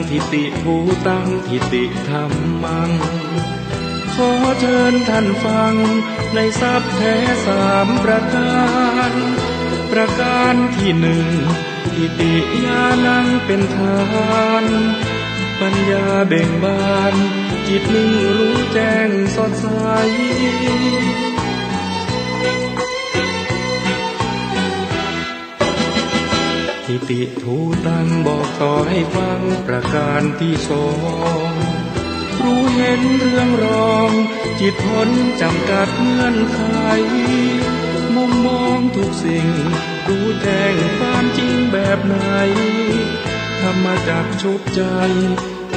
ทิติภูตังทิติธรรมังขอเชิญท่านฟังในทรัพย์แท้สามประการประการที่หนึ่งทิติญาณังเป็นทานปัญญาเบ่งบานจิตนิ่งรู้แจ้งสดใสทิติทูตังบอกต่อให้ฟังประการที่สองรู้เห็นเรื่องรองจิตพ้นจำกัดเงื่อนไขมุมมองทุกสิ่งรู้แจ้งความจริงแบบไหนธรรมจักรชุบใจ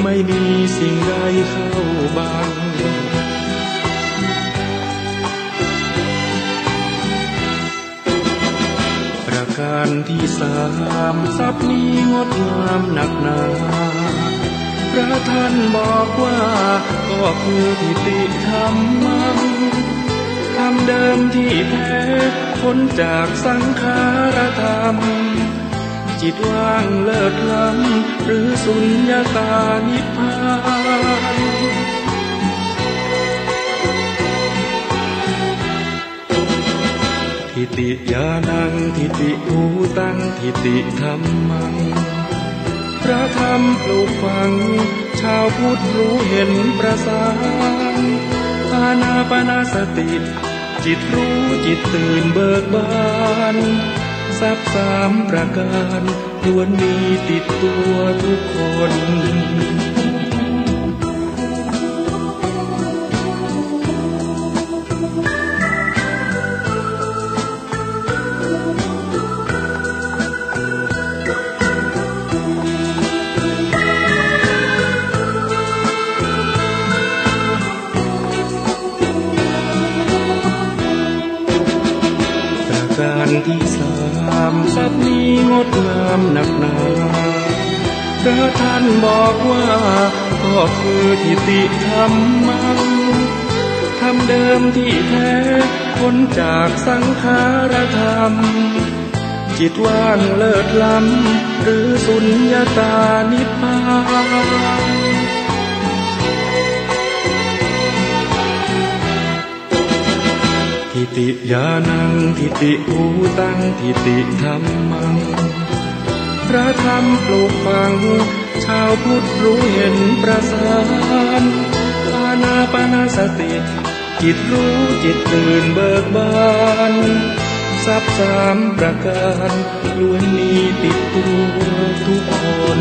ไม่มีสิ่งใดเข้าบังประการที่สามทรัพย์นี้งดงามหนักหนาพระท่านบอกว่าก็คือทิติธรรมังธรรมเดิมที่แท้พ้นจากสังขารธรรมจิตว่างเลิศล้ำหรือสุญญตานิพพานทิติญาณังทิติภูตังทิติธรรมังพระธรรมปลูกฝังชาวพุทธรู้เห็นประสานอานาปานสติจิตรู้จิตตื่นเบิกบานทรัพย์สามประการล้วนมีติดตัวทุกคนการที่สามทรัพย์นี้งดงามหนักหนาพระท่านบอกว่าก็คือทิติธรรมังธรรมเดิมที่แท้พ้นจากสังขารธรรมจิตว่างเลิศล้ำหรือสุญญตานิพพานทิติญาณังทิติภูตังทิติธรรมังพระธรรมปลูกฝังชาวพุทธรู้เห็นประสานอานาปานสติจิตรู้จิตตื่นเบิกบานทรัพย์สามประการล้วนมีติดตัวทุกคน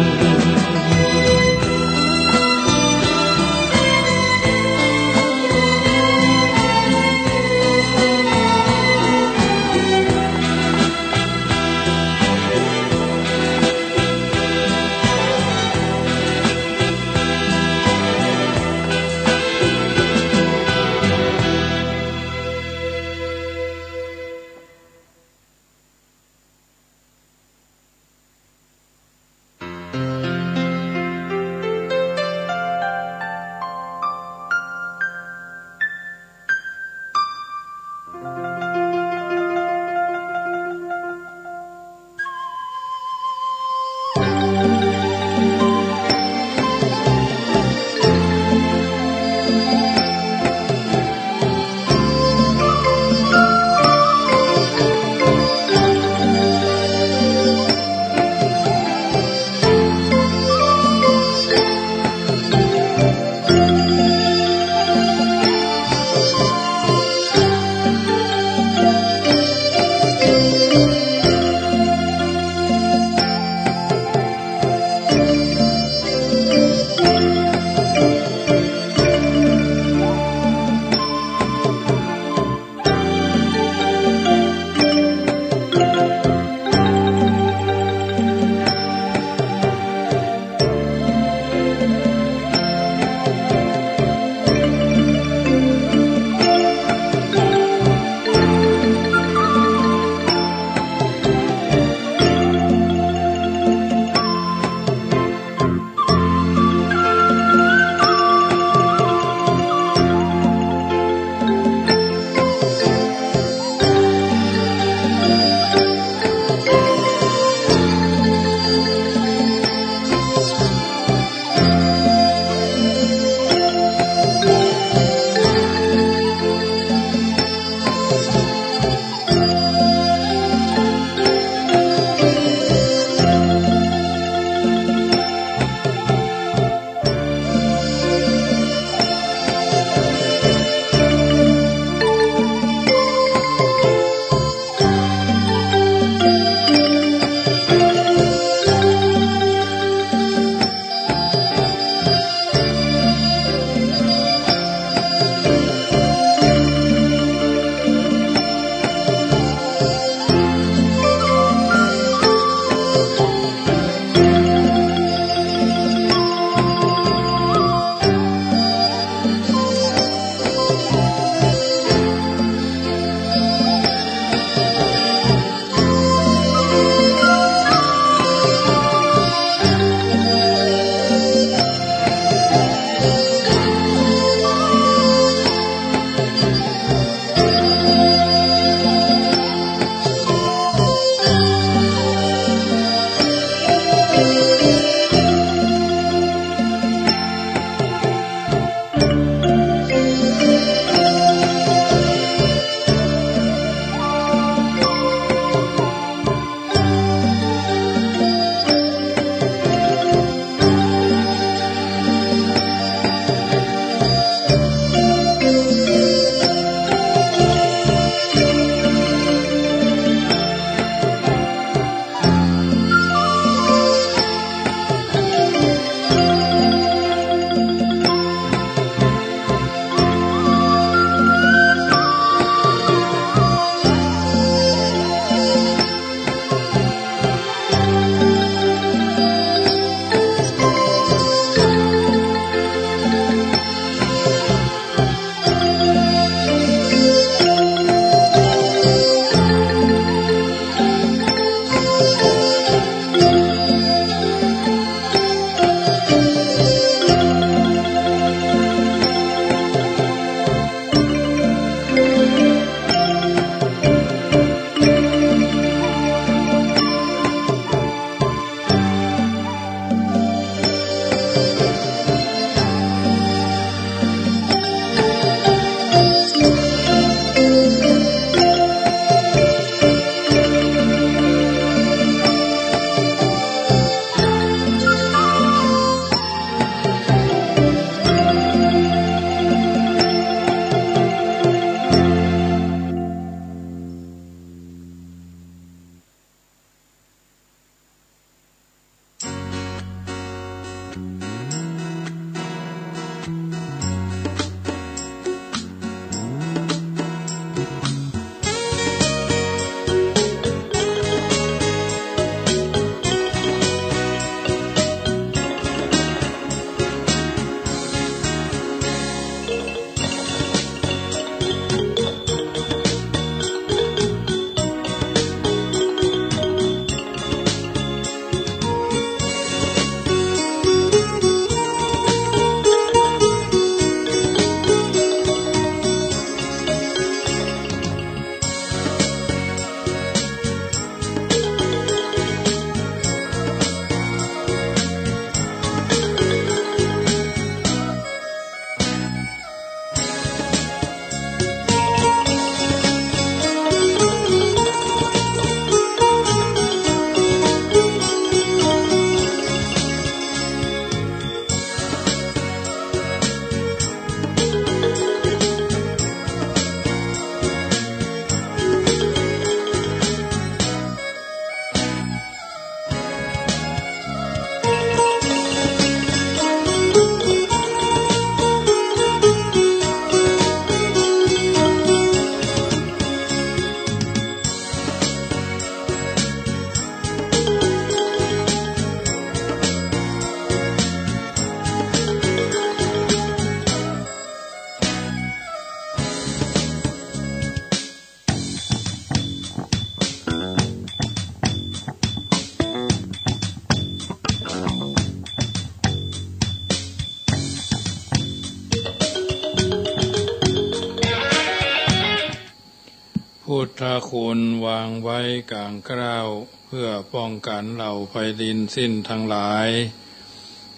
พุทธคุณวางไว้กลางเกล้าเพื่อป้องกันเหล่าภัยดินสิ้นทั้งหลาย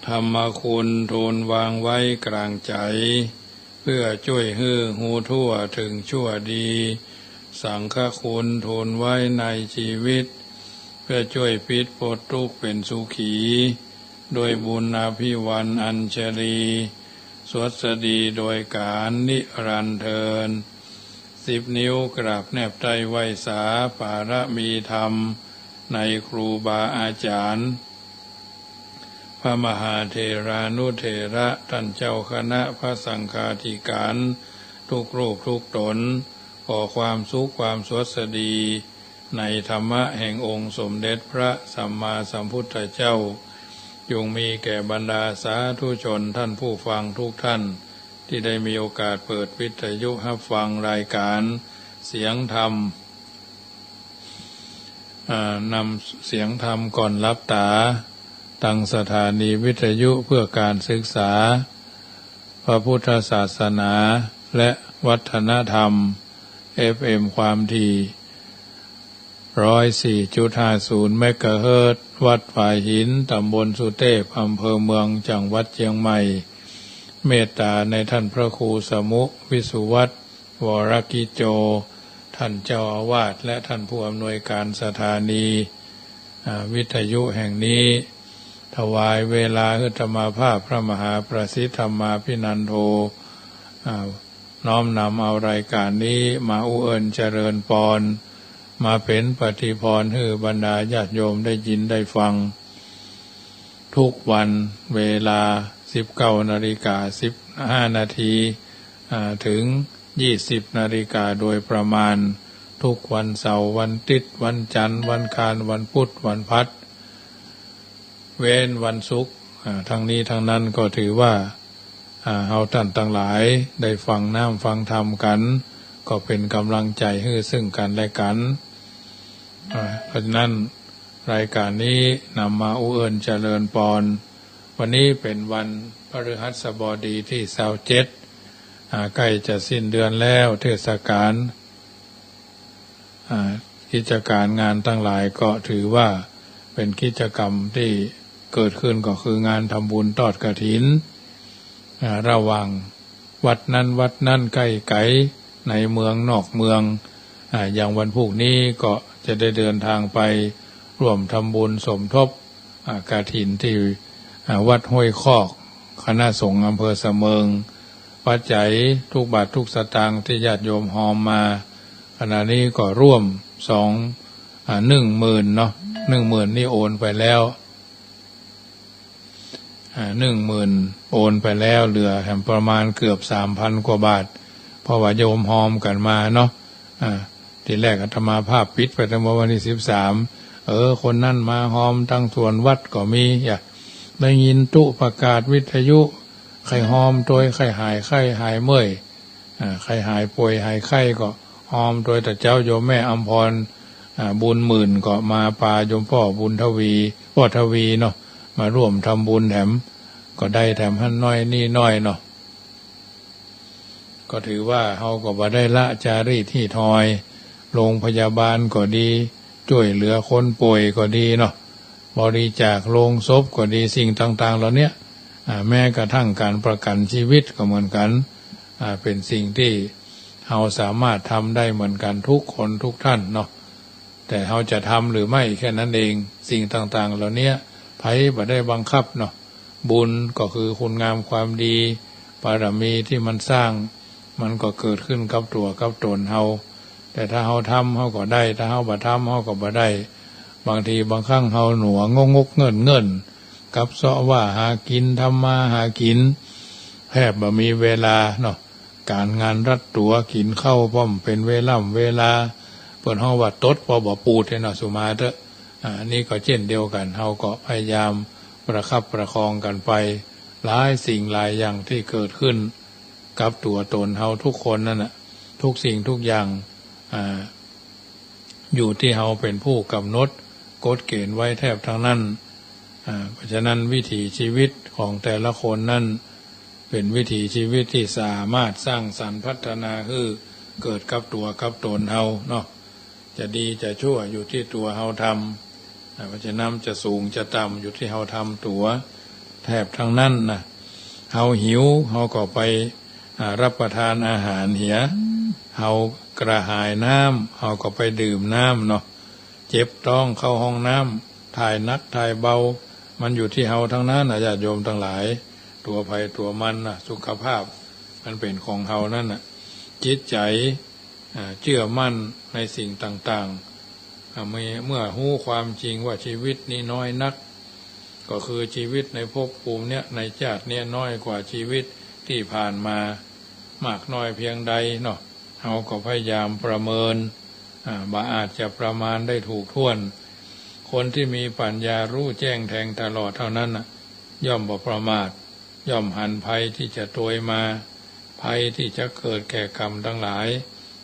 ธรรมคุณทูลวางไว้กลางใจเพื่อช่วยฮื้อหูทั่วถึงชั่วดีสังฆคุณทูลไว้ในชีวิตเพื่อช่วยพิษปลดทุกข์เป็นสุขีโดยบุญอภิวันอัญชลีสวสดีโดยการนิรันดร์เทิน10 นิ้วกราบแนบไตรไว้สาปารมีธรรมในครูบาอาจารย์พระมหาเถรานุเถระท่านเจ้าคณะพระสังฆาธิการทุกรูปทุกตนขอความสุขความสวัสดีในธรรมะแห่งองค์สมเด็จพระสัมมาสัมพุทธเจ้าจงมีแก่บรรดาสาธุชนท่านผู้ฟังทุกท่านที่ได้มีโอกาสเปิดวิทยุรับฟังรายการเสียงธรรมนำเสียงธรรมก่อนรับตาตั้งสถานีวิทยุเพื่อการศึกษาพระพุทธศาสนาและวัฒนธรรม FM ความถี่ 104.50 เมกะเฮิรตซ์วัดฝ่ายหินตำบลสุเทพอำเภอเมืองจังหวัดเชียงใหม่เมตตาในท่านพระครูสมุวิสุวัตรวรกิโจท่านเจ้าอาวาสและท่านผู้อำนวยการสถานีวิทยุแห่งนี้ถวายเวลาธรรมาภาพพระมหาประสิทธิธรรมาภินันโทน้อมนำเอารายการนี้มาอุเอิญเจริญปรมาเป็นปฏิพรให้บรรดาญาติโยมได้ยินได้ฟังทุกวันเวลา 19:15 นาทีถึง 20 นาฬิกาโดยประมาณทุกวันเสาร์วันอาทิตย์วันจันทร์วันอังคารวันพุธวันพฤหัสเว้นวันศุกร์ทั้งนี้ทั้งนั้นก็ถือว่าเฮาท่านทั้งหลายได้ฟังน้ำฟังธรรมกันก็เป็นกำลังใจให้ซึ่งกันและกันเพราะฉะนั้นรายการนี้นำมาอุเอิญเจริญปรวันนี้เป็นวันพฤหัสบดีที่27ใกล้จะสิ้นเดือนแล้วเทศกาลกิจการงานทั้งหลายก็ถือว่าเป็นกิจกรรมที่เกิดขึ้นก็คืองานทำบุญทอดกฐินระหว่างวัดนั้นใกล้ไกลในเมืองนอกเมืองอย่างวันพรุ่งนี้ก็จะได้เดินทางไปร่วมทำบุญสมทบกฐินที่วัดห้วยคอกคณะสงฆ์อำเภอเสมิงปัจจัยทุกบาททุกสตางค์ที่ญาติโยมหอมมาขณะนี้ก็ร่วม10,000เนาะ10,000นี่โอนไปแล้ว10,000โอนไปแล้วเหลือประมาณเกือบ 3,000 กว่าบาทเพราะว่าโยมหอมกันมาเนาะทีแรกอาตมาภาพปิดไปตั้งวันที่13คนนั่นมาหอมทั้งส่วนวัดก็มีได้ยินตุประกาศวิทยุใครหอมโดยใครหายไข้หายเมื่อยใครหายป่วยหายไข้ก็หอมโดยแต่เจ้าโยมแม่อำพรบุญหมื่นก็มาปาโยมพ่อบุญทวีเนาะมาร่วมทำบุญแถมก็ได้แถมให้น้อยนี่น้อยเนาะก็ถือว่าเฮาก็บ่ได้ละจารีตที่ทอยโรงพยาบาลก็ดีช่วยเหลือคนป่วยก็ดีเนาะบริจาคโลงศพก็ดีสิ่งต่างๆเหล่านี้แม้กระทั่งการประกันชีวิตก็เหมือนกันเป็นสิ่งที่เฮาสามารถทำได้เหมือนกันทุกคนทุกท่านเนาะแต่เฮาจะทำหรือไม่แค่นั้นเองสิ่งต่างๆเหล่านี้ไผบ่ได้บังคับเนาะบุญก็คือคุณงามความดีบารมีที่มันสร้างมันก็เกิดขึ้นกับตัวกับตนเฮาแต่ถ้าเฮาทำเฮาก็ได้ถ้าเฮาบ่ทำเฮาก็บ่ได้บางทีบางครั้งเฮาหนัวงกเงินกับเสาะว่าหากินทำมาหากินแทบบ่มีเวลาเนาะการงานรัดตัวกินข้าวพร้อมเป็นเวลาเปิดเฮาว่าตดพอบ่ปูดให้เนาะสุมาเถอะนี่ก็เช่นเดียวกันเฮาก็พยายามประคับประคองกันไปหลายสิ่งหลายอย่างที่เกิดขึ้นกับตัวตนเฮาทุกคนนั่นน่ะทุกสิ่งทุกอย่างอยู่ที่เฮาเป็นผู้กำหนดกฎเกณฑ์ไว้แทบทั้งนั้นเพราะฉะนั้นวิถีชีวิตของแต่ละคนนั้นเป็นวิถีชีวิตที่สามารถสร้างสรรค์พัฒนาคือ เกิดกับตัวกับตนเฮาเนาะจะดีจะชั่วอยู่ที่ตัวเฮาทำว่าจะนำจะสูงจะต่ำอยู่ที่เฮาทำตัวแทบทั้งนั้นนะเฮาหิวเฮาก็ไปรับประทานอาหารเหียเฮากระหายน้ำเฮาก็ไปดื่มน้ำเนาะเจ็บท้องเข้าห้องน้ำถ่ายนักถ่ายเบามันอยู่ที่เฮาทั้งนั้นญาติโยมทั้งหลายตัวภัยตัวมันนะสุขภาพมันเป็นของเฮานั่นน่ะจิตใจเชื่อมั่นในสิ่งต่างๆเมื่อรู้ความจริงว่าชีวิตนี้น้อยนักก็คือชีวิตในภพภูมิเนี้ยในชาติเนี้ยน้อยกว่าชีวิตที่ผ่านมามากน้อยเพียงใดเนาะเฮาก็พยายามประเมินบ่อาจจะประมาณได้ถูกถ้วนคนที่มีปัญญารู้แจ้งแทงตลอดเท่านั้นน่ะย่อมบ่ประมาทย่อมหันภัยที่จะโตยมาภัยที่จะเกิดแก่กรรมทั้งหลาย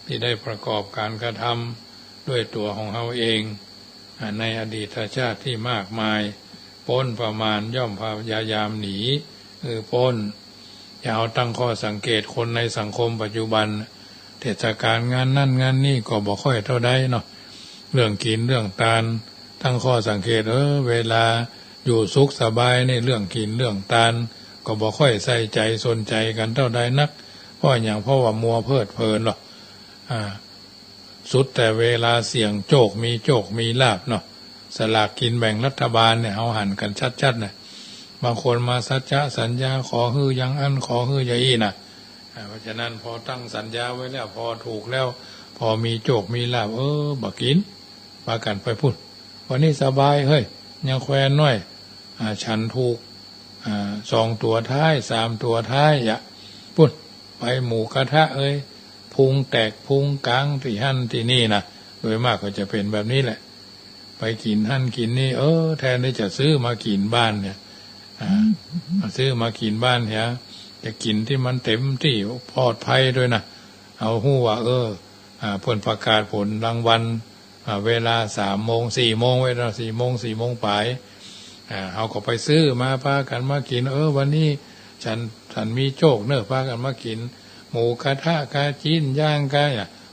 ที่ได้ประกอบการกระทำด้วยตัวของเฮาเองในอดีตชาติที่มากมายพ้นประมาณย่อมพยายามหนีพ้นอย่าเอาตั้งข้อสังเกตคนในสังคมปัจจุบันเทศกาลงานนั่นงานนี่ก็บ่ค่อยเท่าใดเนาะเรื่องกินเรื่องทานตั้งข้อสังเกตเวลาอยู่สุขสบายในเรื่องกินเรื่องทานก็บ่ค่อยใส่ใจสนใจกันเท่าใดนักเพราะว่ามัวเพลิดเพลินหรอกสุดแต่เวลาเสี่ยงโชคมีโชคมีลาภเนาะสลากกินแบ่งรัฐบาลเนี่ยเอาหันกันชัดๆนะบางคนมาสัจจะสัญญาขอฮือยังอันขอฮืออย่างอี้นะเพราะฉะนั้นพอตั้งสัญญาไว้แล้วพอถูกแล้วพอมีโชคมีลาภบักกินปากันไปพูดวันนี้สบายเฮ้ยยังแควนน้อยฉันถูก2 ตัวท้าย3 ตัวท้ายอย่าพูดไปหมูกระทะพุงแตกพุงกลางที่หั่นที่นี่นะโดยมากก็จะเป็นแบบนี้แหละไปกินหั่นกินนี่แทนที่จะซื้อมากินบ้านเนี่ยซื้อมากินบ้านเนี่ยจะกินที่มันเต็มที่ปลอดภัยด้วยนะเอาหู้ว่าผลประกาศผลรางวัลเวลา3 โมง 4 โมงเวลา4 โมง 4 โมงปลายเขาก็ไปซื้อมาพากันมากินวันนี้ฉันมีโชคเนอะพากันมากินหมูกระทะกาจีนย่างกา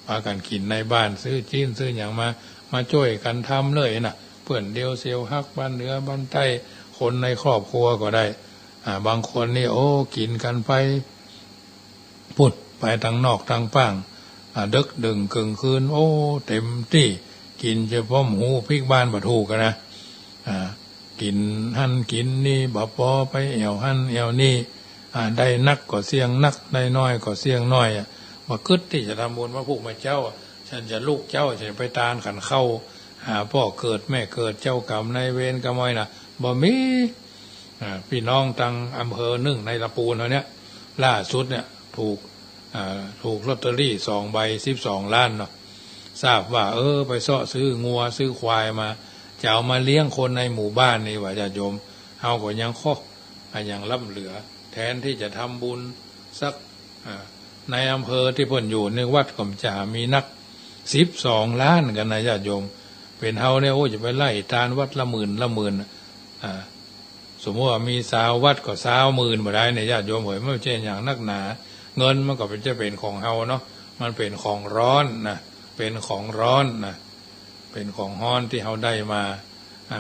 พากันกินในบ้านซื้อจีนซื้ออย่างมาช่วยกันทำเลยนะเพื่อนเดียวเซียวฮักบ้านเหนือบ้านใต้คนในครอบครัวก็ได้บางคนนี่กินกันไปพุดไปทางนอกทางป้างดึกดึงกึ่งคืนเต็มที่กินเฉพาะหมูพริกบ้านบะถูกกันนะกินหั่นกินนี่บะปอไปเอวหั่นเอวนี่ได้นักก็เสี่ยงนักได้น้อยก็เสี่ยงน้อยมาคึดที่จะทำบุญมาผูกมาเจ้าฉันจะลูกเจ้าฉันไปตานขันเข้าหาพ่อเกิดแม่เกิดเจ้ากรรมนายเวรกรรมอะไรนะบ่มีพี่น้องตังอำเภอ1ในลำพูนเขาเนี้ยล่าสุดเนี่ยถูกลอตเตอรี่2 ใบ12 ล้านเนาะทราบว่าไปเสาะซื้องัวซื้อควายมาจะเอามาเลี้ยงคนในหมู่บ้านนี่ว่าญาติโยมเฮาก็ยังยังล้ำเหลือแทนที่จะทำบุญสักในอำเภอที่เพิ่นอยู่ในวัดก็จะมีนัก12 ล้านกันนะญาติโยมเป็นเฮาเนี่ยจะไปไล่ทานวัดละหมื่นสมมติว่ามี20 วัดก็20,000บ่ได้ในญาติโยมไม่ใช่อย่างนักหนาเงินมันก็เป็นของเฮาเนาะมันเป็นของร้อนนะเป็นของร้อนนะเป็นของฮ้อนที่เฮาได้มา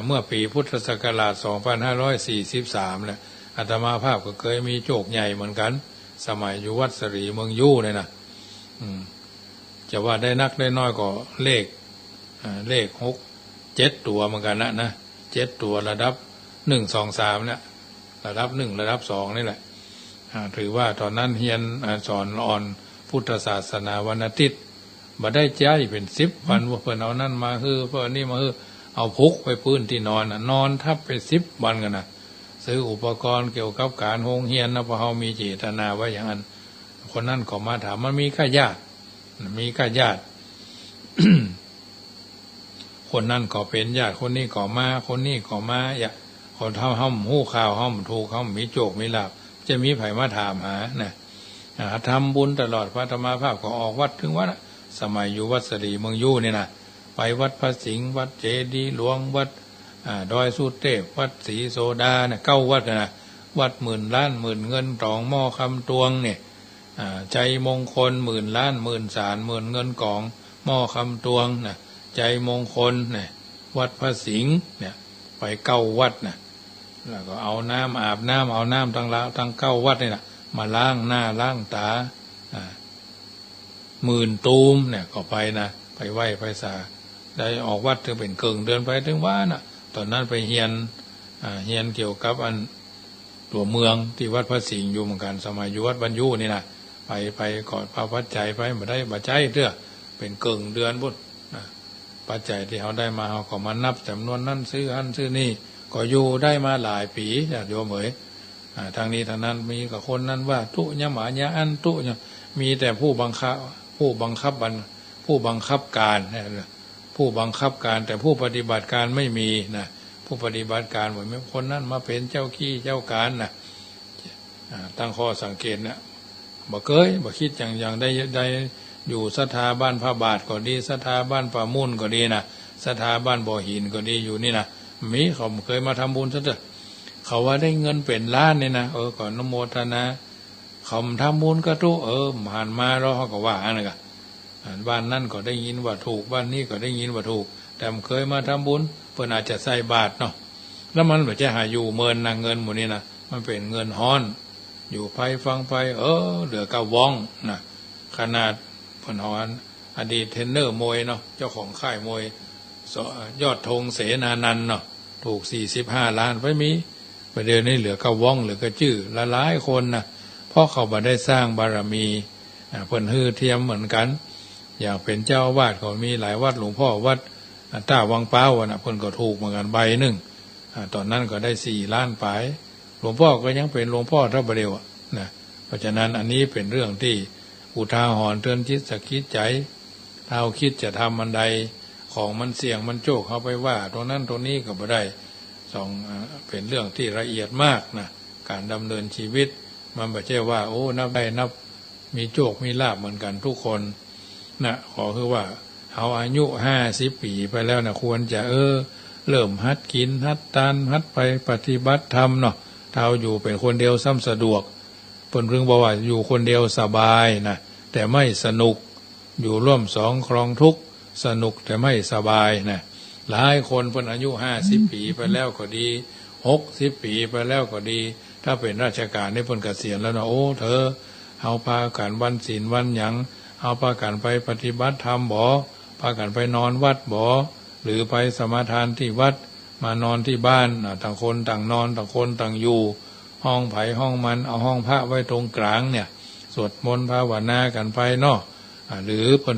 เมื่อปีพุทธศักราช2543แหละอาตมาภาพก็เคยมีโชคใหญ่เหมือนกันสมัยอยู่วัดสรีเมืองยู่เนี่ยนะจะว่าได้นักได้น้อยก็เลข7 ตัวเหมือนกันนะ7 ตัวระดับ1 2 3เนี่ยระดับ1ระดับ2นี่แหละถือว่าตอนนั้นเฮียนสอนอ่อนพุทธศาสนาวันอาทิตย์บ่ได้ใจเป็น10 วันว่าเพิ่นเอานั่นมาเพิ่นนี่มาเอาพุกไปพื้นที่นอนทับไป10 วันกันนะซื้ออุปกรณ์เกี่ยวกับการโรงเรียนนะเพราะเฮามีเจตนาไว้อย่างนั้นคนนั้นก็มาถามมันมีค่าญาติ คนนั้นก็เป็นญาติคนนี้ก็มาคนนี้ก็มาคนเท่าห้องหู้ข่าวห้องถูกห้องมีโจกมีลาภจะมีไผมาถามหานะทำบุญตลอดพระธรรมภาพก็ออกวัดถึงวัดสมัยอยู่วัดสรีเมืองยู่นี่นะไปวัดพระสิงห์วัดเจดีย์หลวงวัดดอยสุเทพวัดศรีโสดาเนี่ย9 วัดนะวัด10,000 ล้าน10,000 เงินตองหม้อคำตวงเนี่ย ใจมงคล10,000 ล้าน10,000 10,000เงินกองหม้อคำตวงนะใจมงคลเนี่ยวัดพระสิงห์เนี่ยไป9 วัดนะแล้วก็เอาน้ำอาบน้ำเอาน้ำทั้ง9 วัดนี่นะมาล้างหน้าล้างตา10,000 ตูมเนี่ยก็ไปนะไปไหว้ไปสาได้ออกวัดถึงเป็นเกิงเดือนไปถึงว่านะตอนนั้นไปเฮียนเกี่ยวกับอันตัวเมืองที่วัดพระสิงห์อยู่เหมือนกันสมัยอยู่วัดบรรยุนี่นะไปกอดพระปัจจัยไปมาได้บัจจัยเตื้อเป็นเกิงเดือนบุญปัจจัยที่เขาได้มาเขาก็มานับจำนวนนั้นซื้ออันซื้อนี่ก็อยู่ได้มาหลายปีญาติโยมเอ๋ยทางนี้ทางนั้นมีกับคนนั้นว่าตุยะหมายะอันตุยะมีแต่ผู้บังคับการผู้บังคับการแต่ผู้ปฏิบัติการไม่มีนะผู้ปฏิบัติการเหมือนคนนั้นมาเป็นเจ้าขี้เจ้าการนะตั้งข้อสังเกตเนี่ยบ่คิดอย่างได้อยู่สถาบันพระบาทก็ดีสถาบันป่ามุ่นก็ดีนะสถาบันบ่อหินก็ดีอยู่นี่นะมีเขาเคยมาทำบุญซะเถอะเขาว่าได้เงินเป็นล้านนี่นะก่อนนโมทนาเขาทำบุญก็ทุผ่านมาแล้วเขาก็ว่าอะไรกันบ้านนั่นก็ได้ยินว่าถูกบ้านนี้ก็ได้ยินว่าถูกแต่เคยมาทำบุญเพื่อนอาจจะใส่บาตรเนาะแล้วมันแบบจะหาอยู่เมินนะเงินหมดนี่นะมันเป็นเงินฮ้อนอยู่ไปฟังไปเหลือกะว่องนะขนาดพนอนอดีตเทรนเนอร์มวยเนาะเจ้าของค่ายมวยยอดธงเสนานันท์เนาะถูก45 ล้านไปมีประเดี๋ยวนี้เหลือกะว่องเหลือกะจื้อละหลายคนนะเพราะเขาบ่ได้สร้างบารมีเพิ่นฮือเทียมเหมือนกันอย่างเป็นเจ้าวาดก็มีหลายวัดหลวงพ่อวัดต้าวังเป้านะเพิ่นก็ถูกเหมือนกันใบหนึ่งตอนนั้นก็ได้4 ล้านปลายหลวงพ่อก็ยังเป็นหลวงพ่อท่าบเดียวนะเพราะฉะนั้นอันนี้เป็นเรื่องที่อุทาหรณ์เตือนจิตสกิดใจถ้าคิดจะทำมันใดของมันเสี่ยงมันโจกเข้าไปว่าตรงนั้นตรงนี้ก็บ่ได้เป็นเรื่องที่ละเอียดมากนะการดำเนินชีวิตมันไม่ใช่ว่านับได้นับมีโจกมีลาภเหมือนกันทุกคนนะขอคือว่าเอาอายุ50 ปีไปแล้วนะควรจะเริ่มหัดกินหัดทานหัดไปปฏิบัติธรรมเนาะถ้าอยู่เป็นคนเดียวซ้ำสะดวกเพิ่นเพิ่งบอกว่าอยู่คนเดียวสบายนะแต่ไม่สนุกอยู่ร่วม2 ครองทุกข์สนุกแต่ไม่สบายนะหลายคนเพิ่นอายุ50 ปีไปแล้วก็ดี60 ปีไปแล้วก็ดีถ้าเป็นราชการนี่เพิ่นเกษียณแล้วนะเธอเอาพากันวันศีลวันหยังเอาพากันไปปฏิบัติธรรมบ่พากันไปนอนวัดบ่หรือไปสมาทานที่วัดมานอนที่บ้านต่างคนต่างนอนต่างคนต่างอยู่ห้องไผ่ห้องมันเอาห้องพระไว้ตรงกลางเนี่ยสวดมนต์ภาวนากันไปเนาะหรือเพิ่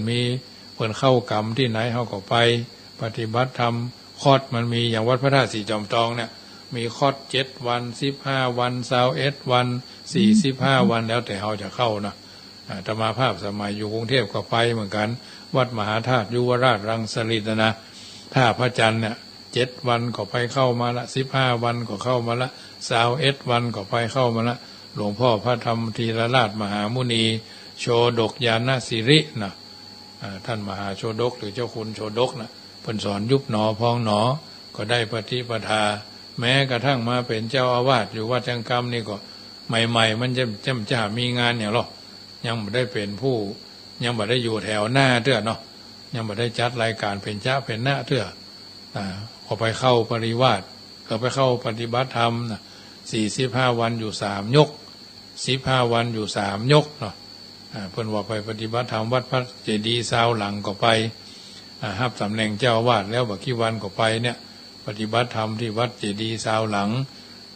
นเข้ากรรมที่ไหนเฮาก็ไปปฏิบัติธรรมคอร์สมันมีอย่างวัดพระธาตุสีจอมทองเนี่ยมีคอร์ส7 วัน15 วัน21 วัน45 วันแล้วแต่เฮาจะเข้านะอาตมาภาพสมัยอยู่กรุงเทพก็ไปเหมือนกันวัดมหาธาตุยุวราชรังสฤษฎ์นะท่าพระจันทร์เนี่ย7 วันก็ไปเข้ามาละ15 วันก็เข้ามาละ21 วันก็ไปเข้ามาละหลวงพ่อพระธรรมธีรราชมหามุนีโชดกญาณสิรินะท่านมหาโชดกหรือเจ้าคุณโชดกนะเพิ่นสอนยุบหนอพองหนอก็ได้ปฏิปทาแม้กระทั่งมาเป็นเจ้าอาวาสอยู่วัดจังกรรมนี่ก็ใหม่ๆมันจะมีงานอย่างหรอกยังไม่ได้เป็นผู้ยังไม่ได้อยู่แถวหน้าเตื้อเนาะยังไม่ได้จัดรายการเป็นเจ้าเป็นหน้าเตื้อพอไปเข้าปริวาสก็ไปเข้าปฏิบัติธรรมนะ45 วันอยู่3 ยก15 วันอยู่3 ยกเนาะเพิ่นว่าไปปฏิบัติธรรมวัดพระเจดีย์ซาวหลังก็ไปรับตำแหน่งเจ้าอาวาสแล้วบักกี่วันก็ไปเนี่ยปฏิบัติธรรมที่วัดเจดีย์ซาวหลัง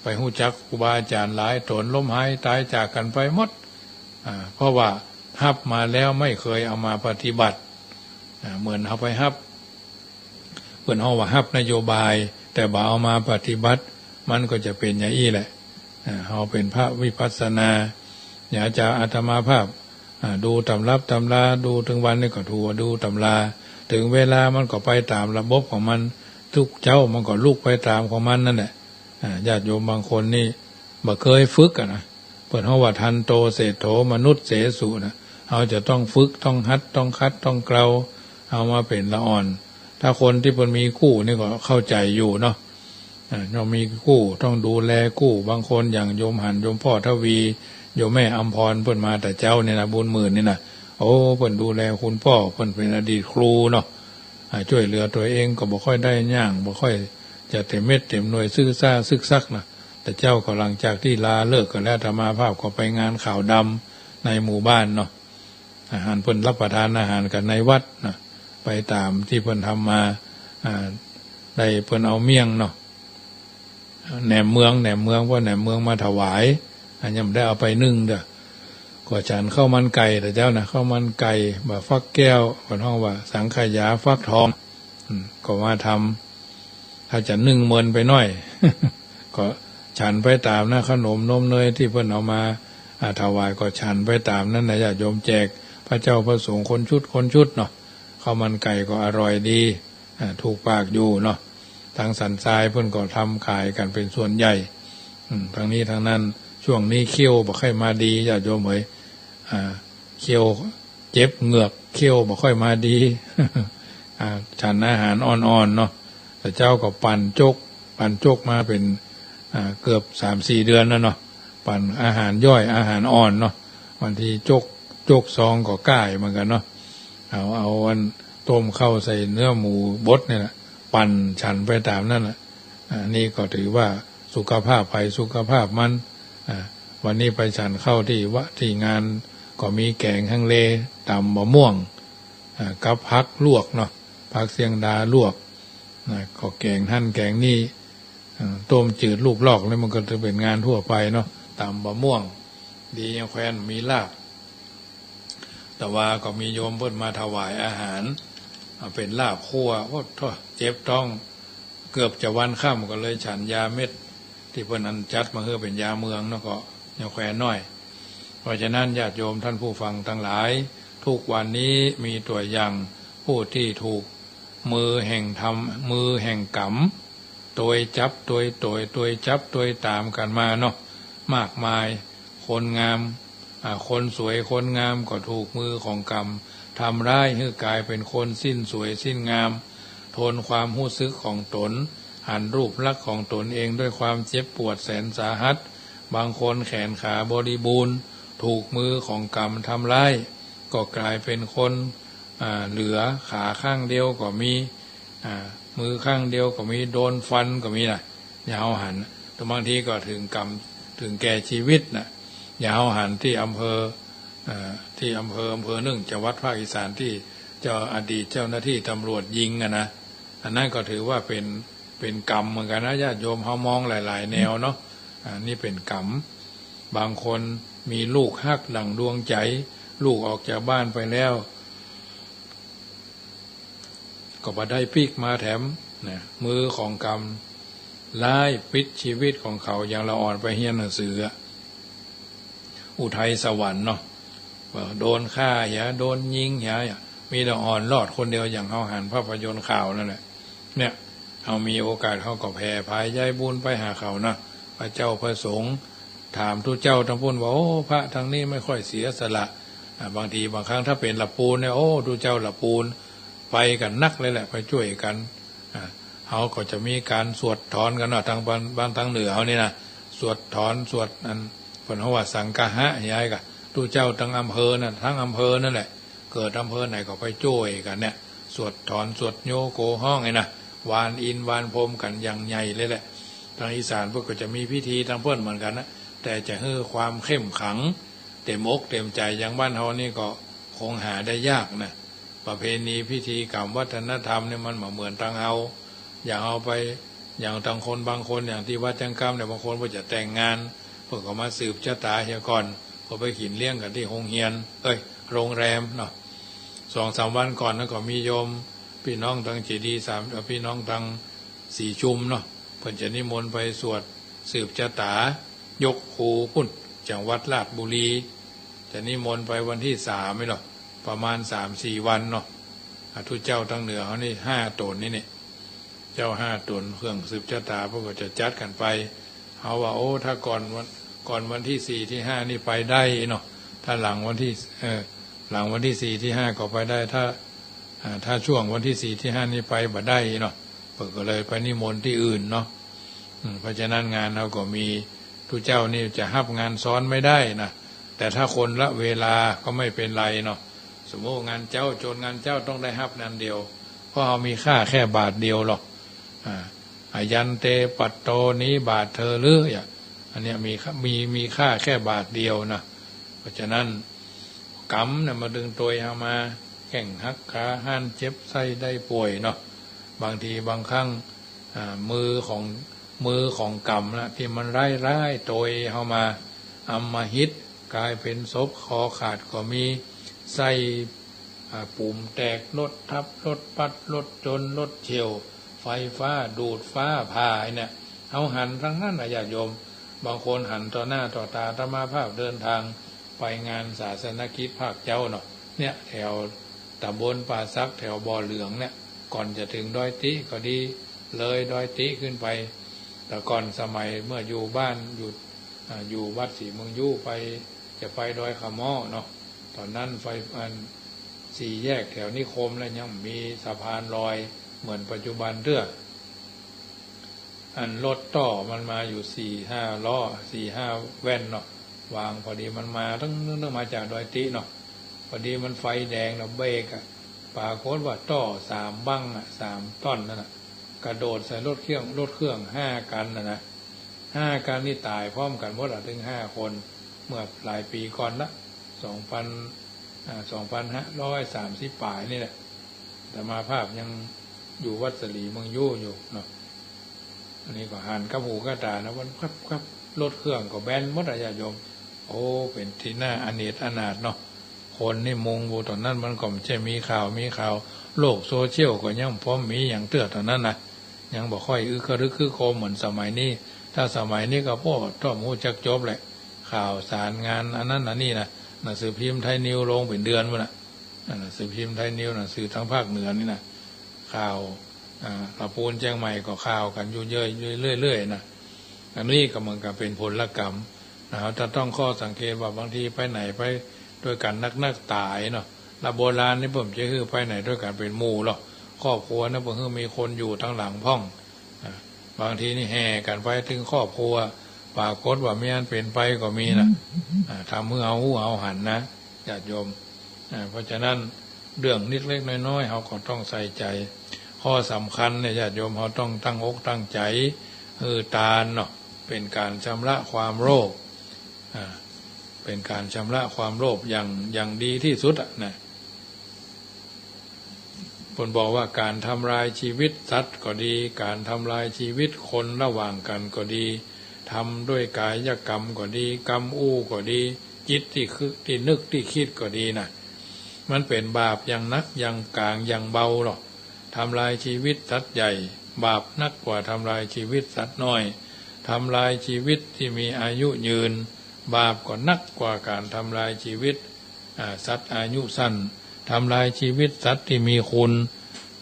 ไปฮู้จักครูบาอาจารย์หลายตนล้มหายตายจากกันไปหมดเพราะว่ารับมาแล้วไม่เคยเอามาปฏิบัติเหมือนเอาไปรับเพิ่นเฮาว่ารับนโยบายแต่บ่เอามาปฏิบัติมันก็จะเป็นอย่างนี้แหละเฮาเป็นพระวิปัสสนาอย่าจะอาตมาภาพดูตำรับตำราดูถึงวันนี้ก็ดูตำราถึงเวลามันก็ไปตามระบบของมันทุกเจ้ามันก็ลุกไปตามของมันนั่นแหละญาติโยมบางคนนี่บ่เคยฝึกนะเพิ่นเฮาว่าทันโตเศรษโธมนุษย์เสสุนะเฮาจะต้องฝึกต้องหัดต้องคัดต้องเกลาเอามาเป็นละอ่อนถ้าคนที่เพิ่นมีคู่นี่ก็เข้าใจอยู่เนาะ เรามีกู้ต้องดูแลกู้บางคนอย่างโยมหันโยมพ่อทวีโยมแม่อัมพรเพิ่นมาแต่เจ้าเนี่ยนะบุญหมื่นนี่นะโอ้เพิ่นดูแลคุณพ่อเพิ่นเป็นอดีตครูเนาะช่วยเหลือตัวเองก็บ่ค่อยได้ย่างบ่ค่อยจะเต็มเม็ดเต็มหน่วยซื่อซ่าซึกซักนะแต่เจ้าก็หลังจากที่ลาเลิกกันแล้วธรรมาภาพก็ไปงานข่าวดำในหมู่บ้านเนาะอาหารเพิ่นรับประทานอาหารกันในวัดนะไปตามที่เพิ่นทำมาได้เพิ่นเอาเมี่ยงเนาะแหนมเมืองว่าแหนมเมืองมาถวายยังได้เอาไปนึ่งเด้อก็ฉันข้าวมันไก่แต่เจ้านะข้าวมันไก่บะฟักแก้วคนห้องว่าสังขยาฟักทองก็มาทำถ้าจะนึ่งเมินไปหน่อย ก็ฉันไปตามนะขนมนมเนยที่เพิ่นเอามาถวายก็ฉันไปตามนั้นนะญาติโยมแจกพระเจ้าพระสงฆ์คนชุดเนาะข้าวมันไก่ก็อร่อยดีถูกปากอยู่เนาะทางสันทรายเพิ่นก็ทำขายกันเป็นส่วนใหญ่ทางนี้ทางนั้นช่วงนี้เคี้ยวบ่ค่อยมาดีญาติโยมเอ๋ยเคี้ยวเจ็บเหงือกเคี้ยวบ่ค่อยมาดี ฉันอาหารอ่อนๆเนาะแต่เจ้าก็ปั่นจกมาเป็นเกือบ 3-4 เดือนแล้วเนาะปั่นอาหารย่อยอาหารอ่อนเนาะวันที่จกซองก็ก่ายเหมือนกันเนาะเอาวันต้มเข้าใส่เนื้อหมูบดเนี่ยนะปั่นฉันไปตามนั่นแหละนี่ก็ถือว่าสุขภาพภัยสุขภาพมันวันนี้ไปฉันเข้าที่งานก็มีแกงฮังเลตำมะม่วงกับผักลวกเนาะผักเสียงดาลวกก็แกงหั่นแกงนี่ต้มจืดลูกลอกแล้วมันก็จะเป็นงานทั่วไปเนาะตำมะม่วงดียังแควนมีลาบแต่ว่าก็มีโยมเพิ่นมาถวายอาหารเป็นลาบคั่วโอ้โธ่เจ็บท้องเกือบจะวันค่ำก็เลยฉันยาเม็ดที่เพิ่นอันจัดมาเพื่อเป็นยาเมืองเนาะก็ยังแควนน้อยเพราะฉะนั้นญาติโยมท่านผู้ฟังทั้งหลายทุกวันนี้มีตัวอย่างผู้ที่ถูกมือแห่งธรรมมือแห่งกรรมตัวจับตัวจับตัวตามกันมาเนาะมากมายคนงามคนสวยคนงามก็ถูกมือของกรรมทำร้ายให้กลายเป็นคนสิ้นสวยสิ้นงามทนความรู้สึกของตนหันรูปลักษณ์ของตนเองด้วยความเจ็บปวดแสนสาหัสบางคนแขนขาบริบูรณ์ถูกมือของกรรมทำร้ายก็กลายเป็นคนเหลือขาข้างเดียวก็มีมือข้างเดียวก็มีโดนฟันก็มีนะยาวหันแต่บางทีก็ถึงกรรมถึงแก่ชีวิตนะยาวหันที่อำเภอหนึ่งจังหวัดภาคอีสานที่เจ้าอดีตเจ้าหน้าที่ตำรวจยิงนะอันนั้นก็ถือว่าเป็นกรรมเหมือนกันนะญาติโยมเขามองหลายๆแนวเนาะนี่เป็นกรรมบางคนมีลูกฮักดั่งดวงใจลูกออกจากบ้านไปแล้วก็บ่ได้ปิกมาแถมนะมือของกรรมร้ายปิดชีวิตของเขาอย่างละอ่อนไปเฮียนหนังสืออุทัยสวรรค์เนาะโดนฆ่าอย่าโดนยิงอย่ามีละอ่อนรอดคนเดียวอย่างเขาหันภาพยนตร์ข่าวนั่นแหละเนี่ยเขามีโอกาสเขาก็แผ่พายย้ายบุญไปหาเขานะพระเจ้าพระสงฆ์ถามทุกเจ้าทั้งพูนว่าโอ้พระทางนี้ไม่ค่อยเสียสละบางทีบางครั้งถ้าเป็นหลับปูนเนี่ยโอ้ทุกเจ้าหลับปูนไปกันนักเลยแหละไปช่วยกันเขาก็จะมีการสวดถอนกันเนาะทางบ้านทางเหนือเขานี่นะสวดถอนสวดอันผลว่าสังฆะย้ายกันทุกเจ้าทั้งอำเภอน่ะทั้งอำเภอนั่นแหละเกิดอำเภอไหนก็ไปช่วยกันเนี่ยสวดถอนสวดโยโกห้องไงนะวานอินวานพรมกันอย่างใหญ่เลยแหละทางอีสานพวกก็จะมีพิธีทางเพื่อนเหมือนกันนะแต่จะให้ความเข้มขังเต็มอกเต็มใจอย่างบ้านเขานี่ก็คงหาได้ยากนะประเพณีพิธีกรรมวัฒนธรรมเนี่ยมันเหมือนทางเอาอย่างเอาไปอย่างทางคนบางคนอย่างที่วัดจังกรรมเนี่ยบางคนก็จะแต่งงานเพื่อก็มาสืบชะตาเฮียก่อนก็ไปขินเลี้ยงกันที่โรงเรียนโรงแรมเนาะ 2-3 วันก่อนนะก็มีโยมพี่น้องทางเจดีย์3พี่น้องทางสีชุมเนาะเพิ่นจะนิมนต์ไปสวดสืบชะตายกครูพุ่นจังหวัดราชบุรีจะนิมนต์ไปวันที่3ไม่หรอกประมาณ 3-4 วันเนาะทุกเจ้าทางเหนือเขานี่5 ตนนี่เจ้า5 ตนเครื่องสืบชะตาพวกก็จะจัดกันไปเขาว่าโอ้ถ้าก่อนวันที่4ที่5นี่ไปได้เนาะถ้าหลังวันที่4ที่5ก็ไปได้ถ้าช่วงวันที่4ที่5นี่ไปบ่ได้เนาะเพิ่นก็เลยไปนิมนต์ที่อื่นเนาะ เพราะฉะนั้นงานเราก็มีทุกเจ้านี่จะฮับงานซ้อนไม่ได้นะแต่ถ้าคนละเวลาก็ไม่เป็นไรเนาะสมมติงานเจ้าโจรงานเจ้าต้องได้ฮับงานเดียวเพราะเรามีค่าแค่บาทเดียวหรอกอายันเตปัตโตนี้บาทเธอหรืออย่างอันนี้มีค่าแค่บาทเดียวนะเพราะฉะนั้นกรรมเนี่ยมาดึงตัวเอามาแข่งหักขาหันเจ็บไส้ได้ป่วยเนาะบางทีบางครั้งมือของกรรมนะที่มันร้ายตัวเอามาอำมหิตกลายเป็นศพคอขาดก็มีไส้ปุ่มแตกรถทับรถปัดรถจนรถเฉียวไฟฟ้าดูดฟ้าผ่าเนี่ยเอาหันทั้งนั้นญาติโยมบางคนหันต่อหน้าต่อตาธรรมาภาพเดินทางไปงานศาสนกิจภาคเจ้าเนาะเนี่ยแถวตำบลป่าซักแถวบ่อเหลืองเนี่ยก่อนจะถึงดอยติก็ดีเลยดอยติขึ้นไปแต่ก่อนสมัยเมื่ออยู่บ้านอยู่วัดศรีเมืองยู่ไปจะไปดอยขะม้อเนาะตอนนั้นไฟสี่แยกแถวนิคมแล้วยังมีสะพานลอยเหมือนปัจจุบันเด้อรถต่อมันมาอยู่4-5 ล้อ4-5 แว่นเนาะวางพอดีมันมาต้องมาจากดอยติเนาะพอดีมันไฟแดงแล้วเบรกปรากฏว่าต่อ3 บั้ง3 ต้นนั่นกระโดดใส่รถเครื่อง5 กันนะ5 กันนี่ตายพร้อมกันหมดถึง5 คนเมื่อหลายปีก่อนละ2530 ปลายนี่แหละแต่มาภาพยังอยู่วัดศรีเมืองยู่อยู่เนาะอันนี้ก็หันกับหูกับตานะวันครับรถเครื่องก็แบนหมดญาติโยมโอ้เป็นที่น่าอเนจอนาถเนาะคนนี่มุงบูตอนนั้นมันก็ไม่ใช่มีข่าวโลกโซเชียลก็ยังพร้อมมีอย่างเตื้อตอนนั้นนะยังบอกค่อยคือโคมเหมือนสมัยนี้ถ้าสมัยนี้ก็พวกต้อมหูจักจบแหละข่าวสารงานอันนั้นอันนี้นะหนังสือพิมพ์ไทยนิวลงเป็นเดือนมั้งนะหนังสือพิมพ์ไทยนิวหนังสือทางภาคเหนือนี่นะข่าวลำพูนแจ้งใหม่ก็ข่าวกันอยู่เรื่อยนะอันนี้ก็มันก็เป็นผลกรรมนะครับจะต้องข้อสังเกตว่าบางทีไปไหนไปด้วยกันนักตายเนาะโบราณนี่ผมจะคือไปไหนด้วยกันเป็นหมู่หรอกครอบครัวนะผมคือมีคนอยู่ทั้งหลังพ่องบางทีนี่แห่กันไปถึงครอบครัวปรากฏว่าไม่อันเป็นไปก็มีนะทำเมื่อเอาหันนะญาติโยมเพราะฉะนั้นเรื่องนิดเล็กน้อยเขาก็ต้องใส่ใจข้อสำคัญเนี่ยญาติโยมเขาต้องตั้งอกตั้งใจตาลเนาะเป็นการชำระความโลภเป็นการชำระความโลภอย่างดีที่สุดนะผมบอกว่าการทำลายชีวิตสัตว์ก็ดีการทำลายชีวิตคนระหว่างกันก็ดีทำด้วยกายกรรมก็ดีกรรมก็ดีจิตที่นึกที่คิดก็ดีนะมันเป็นบาปอย่างนักอย่างกลางอย่างเบาหรอกทำลายชีวิตสัตว์ใหญ่บาปนักกว่าทำลายชีวิตสัตว์น้อยทำลายชีวิตที่มีอายุยืนบาปก็นักกว่าการทำลายชีวิตสัตว์อายุสั้นทำลายชีวิตสัตว์ที่มีคุณ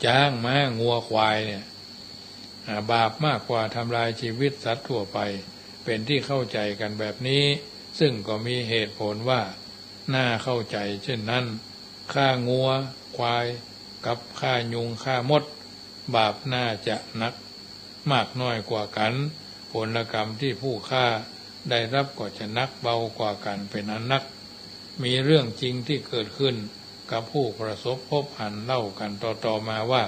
จ้างม้างัวควายเนี่ยบาปมากกว่าทำลายชีวิตสัตว์ทั่วไปเป็นที่เข้าใจกันแบบนี้ซึ่งก็มีเหตุผลว่าน่าเข้าใจเช่นนั้นฆ่างัวควายกับฆ่ายุงฆ่ามดบาปน่าจะนักมากน้อยกว่ากันผลกรรมที่ผู้ฆ่าได้รับก็จะนักเบากว่ากันเป็นอันนักมีเรื่องจริงที่เกิดขึ้นกับผู้ประสบพบเห็นเล่ากันต่อมาว่า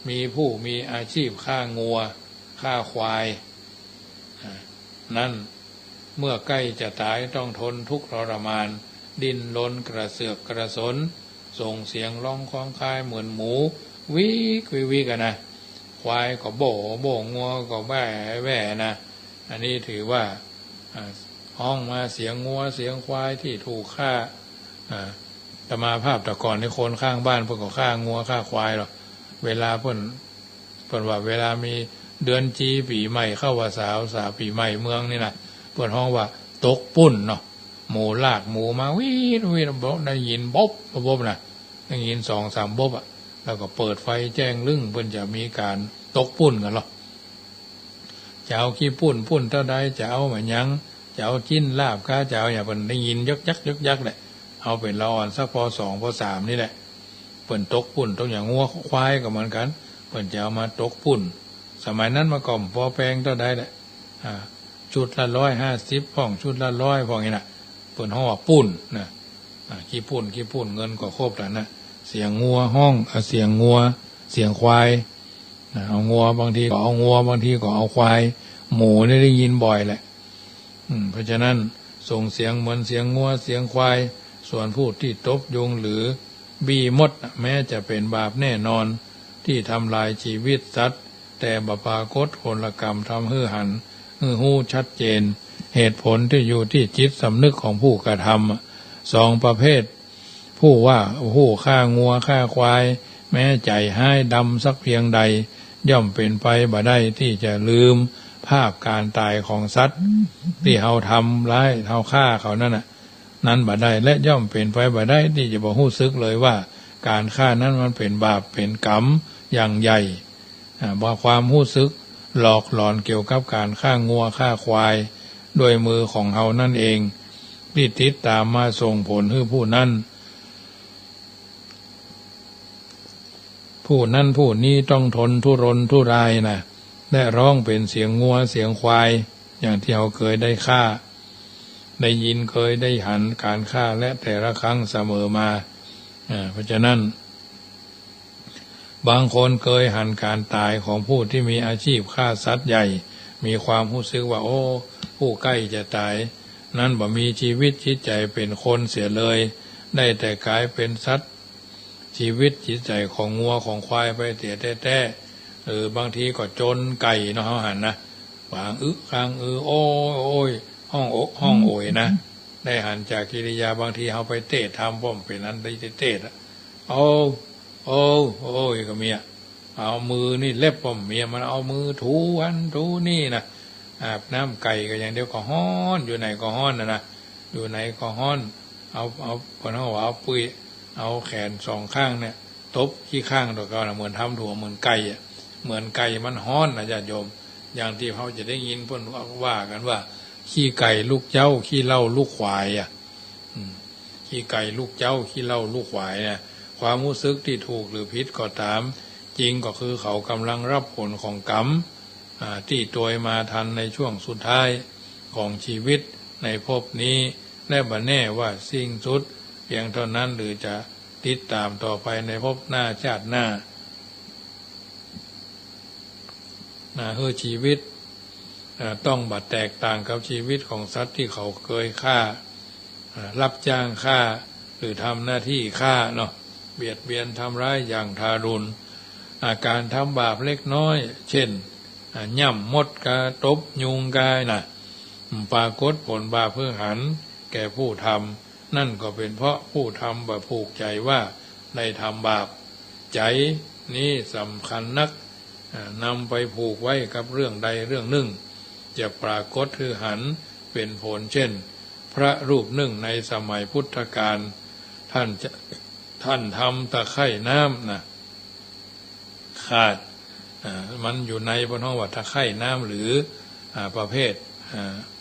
มีผู้มีอาชีพฆ่างัวฆ่าควายนั่นเมื่อใกล้จะตายต้องทนทุกข์ทรมานดิ้นรนกระเสือกกระสนส่งเสียงร้องคล้องคายเหมือนหมูวิกันนะควายก็โบ่งัวก็แว่นะอันนี้ถือว่าห้องมาเสียงงัวเสียงควายที่ถูกฆ่าตมาภาพแต่ก่อนในคนข้างบ้านเพิ่นก็ฆ่างัวฆ่าควายหรอกเวลาเพิ่นว่าเวลามีเดือนจีปีใหม่เข้าว่าสาวปีใหม่เมืองนี่นะเพิ่นห้องว่าตกปุ้นเนาะหมูลากหมูมาวิบอกได้ยินบ๊อบนะได้ยิน2-3 บ๊อบแล้วก็เปิดไฟแจ้งลึ่งเพิ่นจะมีการตกปุ้นกันหรอกจะเอาขี้ปุ้นเท่าใดจะเอามายังจะเอาจิ้นลาบข้าจะเอาอย่าเพิ่นได้ยินยักแหละเอาเป็นละอ่อนสักพอ2พอ3นี่แหละเพิ่นตกปุ้นต้องอย่างงัวควายก็เหมือนกันเพิ่นจะเอามาตกปุ้น สมัยนั้นมาก่อมพอแปลงตัวใดแหละชุดละ150พ่องชุดละ100พ่องนี่น่ะเปิ้นฮ้องว่าปุ้นนะขี้ปุ้นเงินก็ครบแล้วนะเสียงงัวห้องเสียงงัวเสียงควายเอางัวบางทีก็เอางัวบางทีก็เอาควายหมูนี่ได้ยินบ่อยแหละเพราะฉะนั้นส่งเสียงเหมือนเสียงงัวเสียงควายส่วนผู้ที่ตบยุงหรือบีมดแม้จะเป็นบาปแน่นอนที่ทำลายชีวิตสัตว์แต่บปากฏผลกรรมทำให้หันหู้ชัดเจนเหตุผลที่อยู่ที่จิตสำนึกของผู้กระทำ2ประเภทผู้ฆ่างัวฆ่าควายแม้ใจให้ดำสักเพียงใดย่อมเป็นไปบ่ได้ที่จะลืมภาพการตายของสัตว์ที่เฮาทำร้ายเฮาฆ่าเขานั่นน่ะนั้นบ่ได้และย่อมเป็นไปบ่ได้ที่จะบ่รู้สึกเลยว่าการฆ่านั้นมันเป็นบาปเป็นกรรมอย่างใหญ่บ่ความรู้สึกหลอกหลอนเกี่ยวกับการฆ่างัวฆ่าควายด้วยมือของเฮานั่นเองที่ติดตามมาส่งผลให้ผู้นั้นผู้นี้ต้องทนทุรนทุรายนะและร้องเป็นเสียงงัวเสียงควายอย่างที่เราเคยได้ฆ่าได้ยินเคยได้หันการฆ่าและแต่ละครั้งเสมอมาเพราะฉะนั้นบางคนเคยหันการตายของผู้ที่มีอาชีพฆ่าสัตว์ใหญ่มีความรู้สึกว่าโอ้ผู้ใกล้จะตายนั้นบ่มีชีวิตจิตใจเป็นคนเสียเลยได้แต่กลายเป็นสัตว์ชีวิตจิตใจของงัวของควายไปเสียแท้ๆบางทีก็จนไก่เนาะเขาหันนะวางคางโอ้ยห้องอกห้องโอยนะได้หันจากกิริยาบางทีเขาไปเตะทำป้อมเป็นนั้นได้เตะโอ้ยก็เมียเอามือนี่เล็บป้อมเมียมันเอามือถูอันถูนี่นะอาบน้ำไก่ก็อย่างเดียวก็ฮ้อนอยู่ไหนก็ฮ้อนนะอยู่ไหนก็ฮ้อนเอาพอเขาว่าเอาปุยเอาแขน2ข้างเนี่ยตบขี้ข้างตัวก็เหมือนทำถั่วเหมือนไก่เหมือนไก่มันฮ้อนนะญาติโยมอย่างที่เขาจะได้ยินเพิ่นว่ากันว่าขี้ไก่ลูกเจ้าขี้เหล้าลูกควายขี้ไก่ลูกเจ้าขี้เหล้าลูกควายเนี่ยความรู้สึกที่ถูกหรือผิดก็ตามจริงก็คือเขากำลังรับผลของกรรมที่ตัวมาทันในช่วงสุดท้ายของชีวิตในภพนี้และบ่แน่ว่าสิ่งสุดเพียงเท่านั้นหรือจะติดตามต่อไปในภพหน้าชาติหน้าชีวิตต้องบัดแตกต่างกับชีวิตของสัตว์ที่เขาเคยฆ่ารับจ้างฆ่าหรือทำหน้าที่ฆ่าเนาะเบียดเบียนทำร้ายอย่างทารุณการทำบาปเล็กน้อยเช่นย่ำมดกาตบยุงกายปรากฏผลบาปเพื่อหันแก่ผู้ทำนั่นก็เป็นเพราะผู้ทำบ่ผูกใจว่าได้ทำบาปใจนี้สำคัญนักนำไปผูกไว้กับเรื่องใดเรื่องหนึ่งจะปรากฏคือหันเป็นผลเช่นพระรูปหนึ่งในสมัยพุทธกาลท่านทำตะไคร่น้ำขาดมันอยู่ในบนห้องวัดตะไคร่น้ำหรือประเภท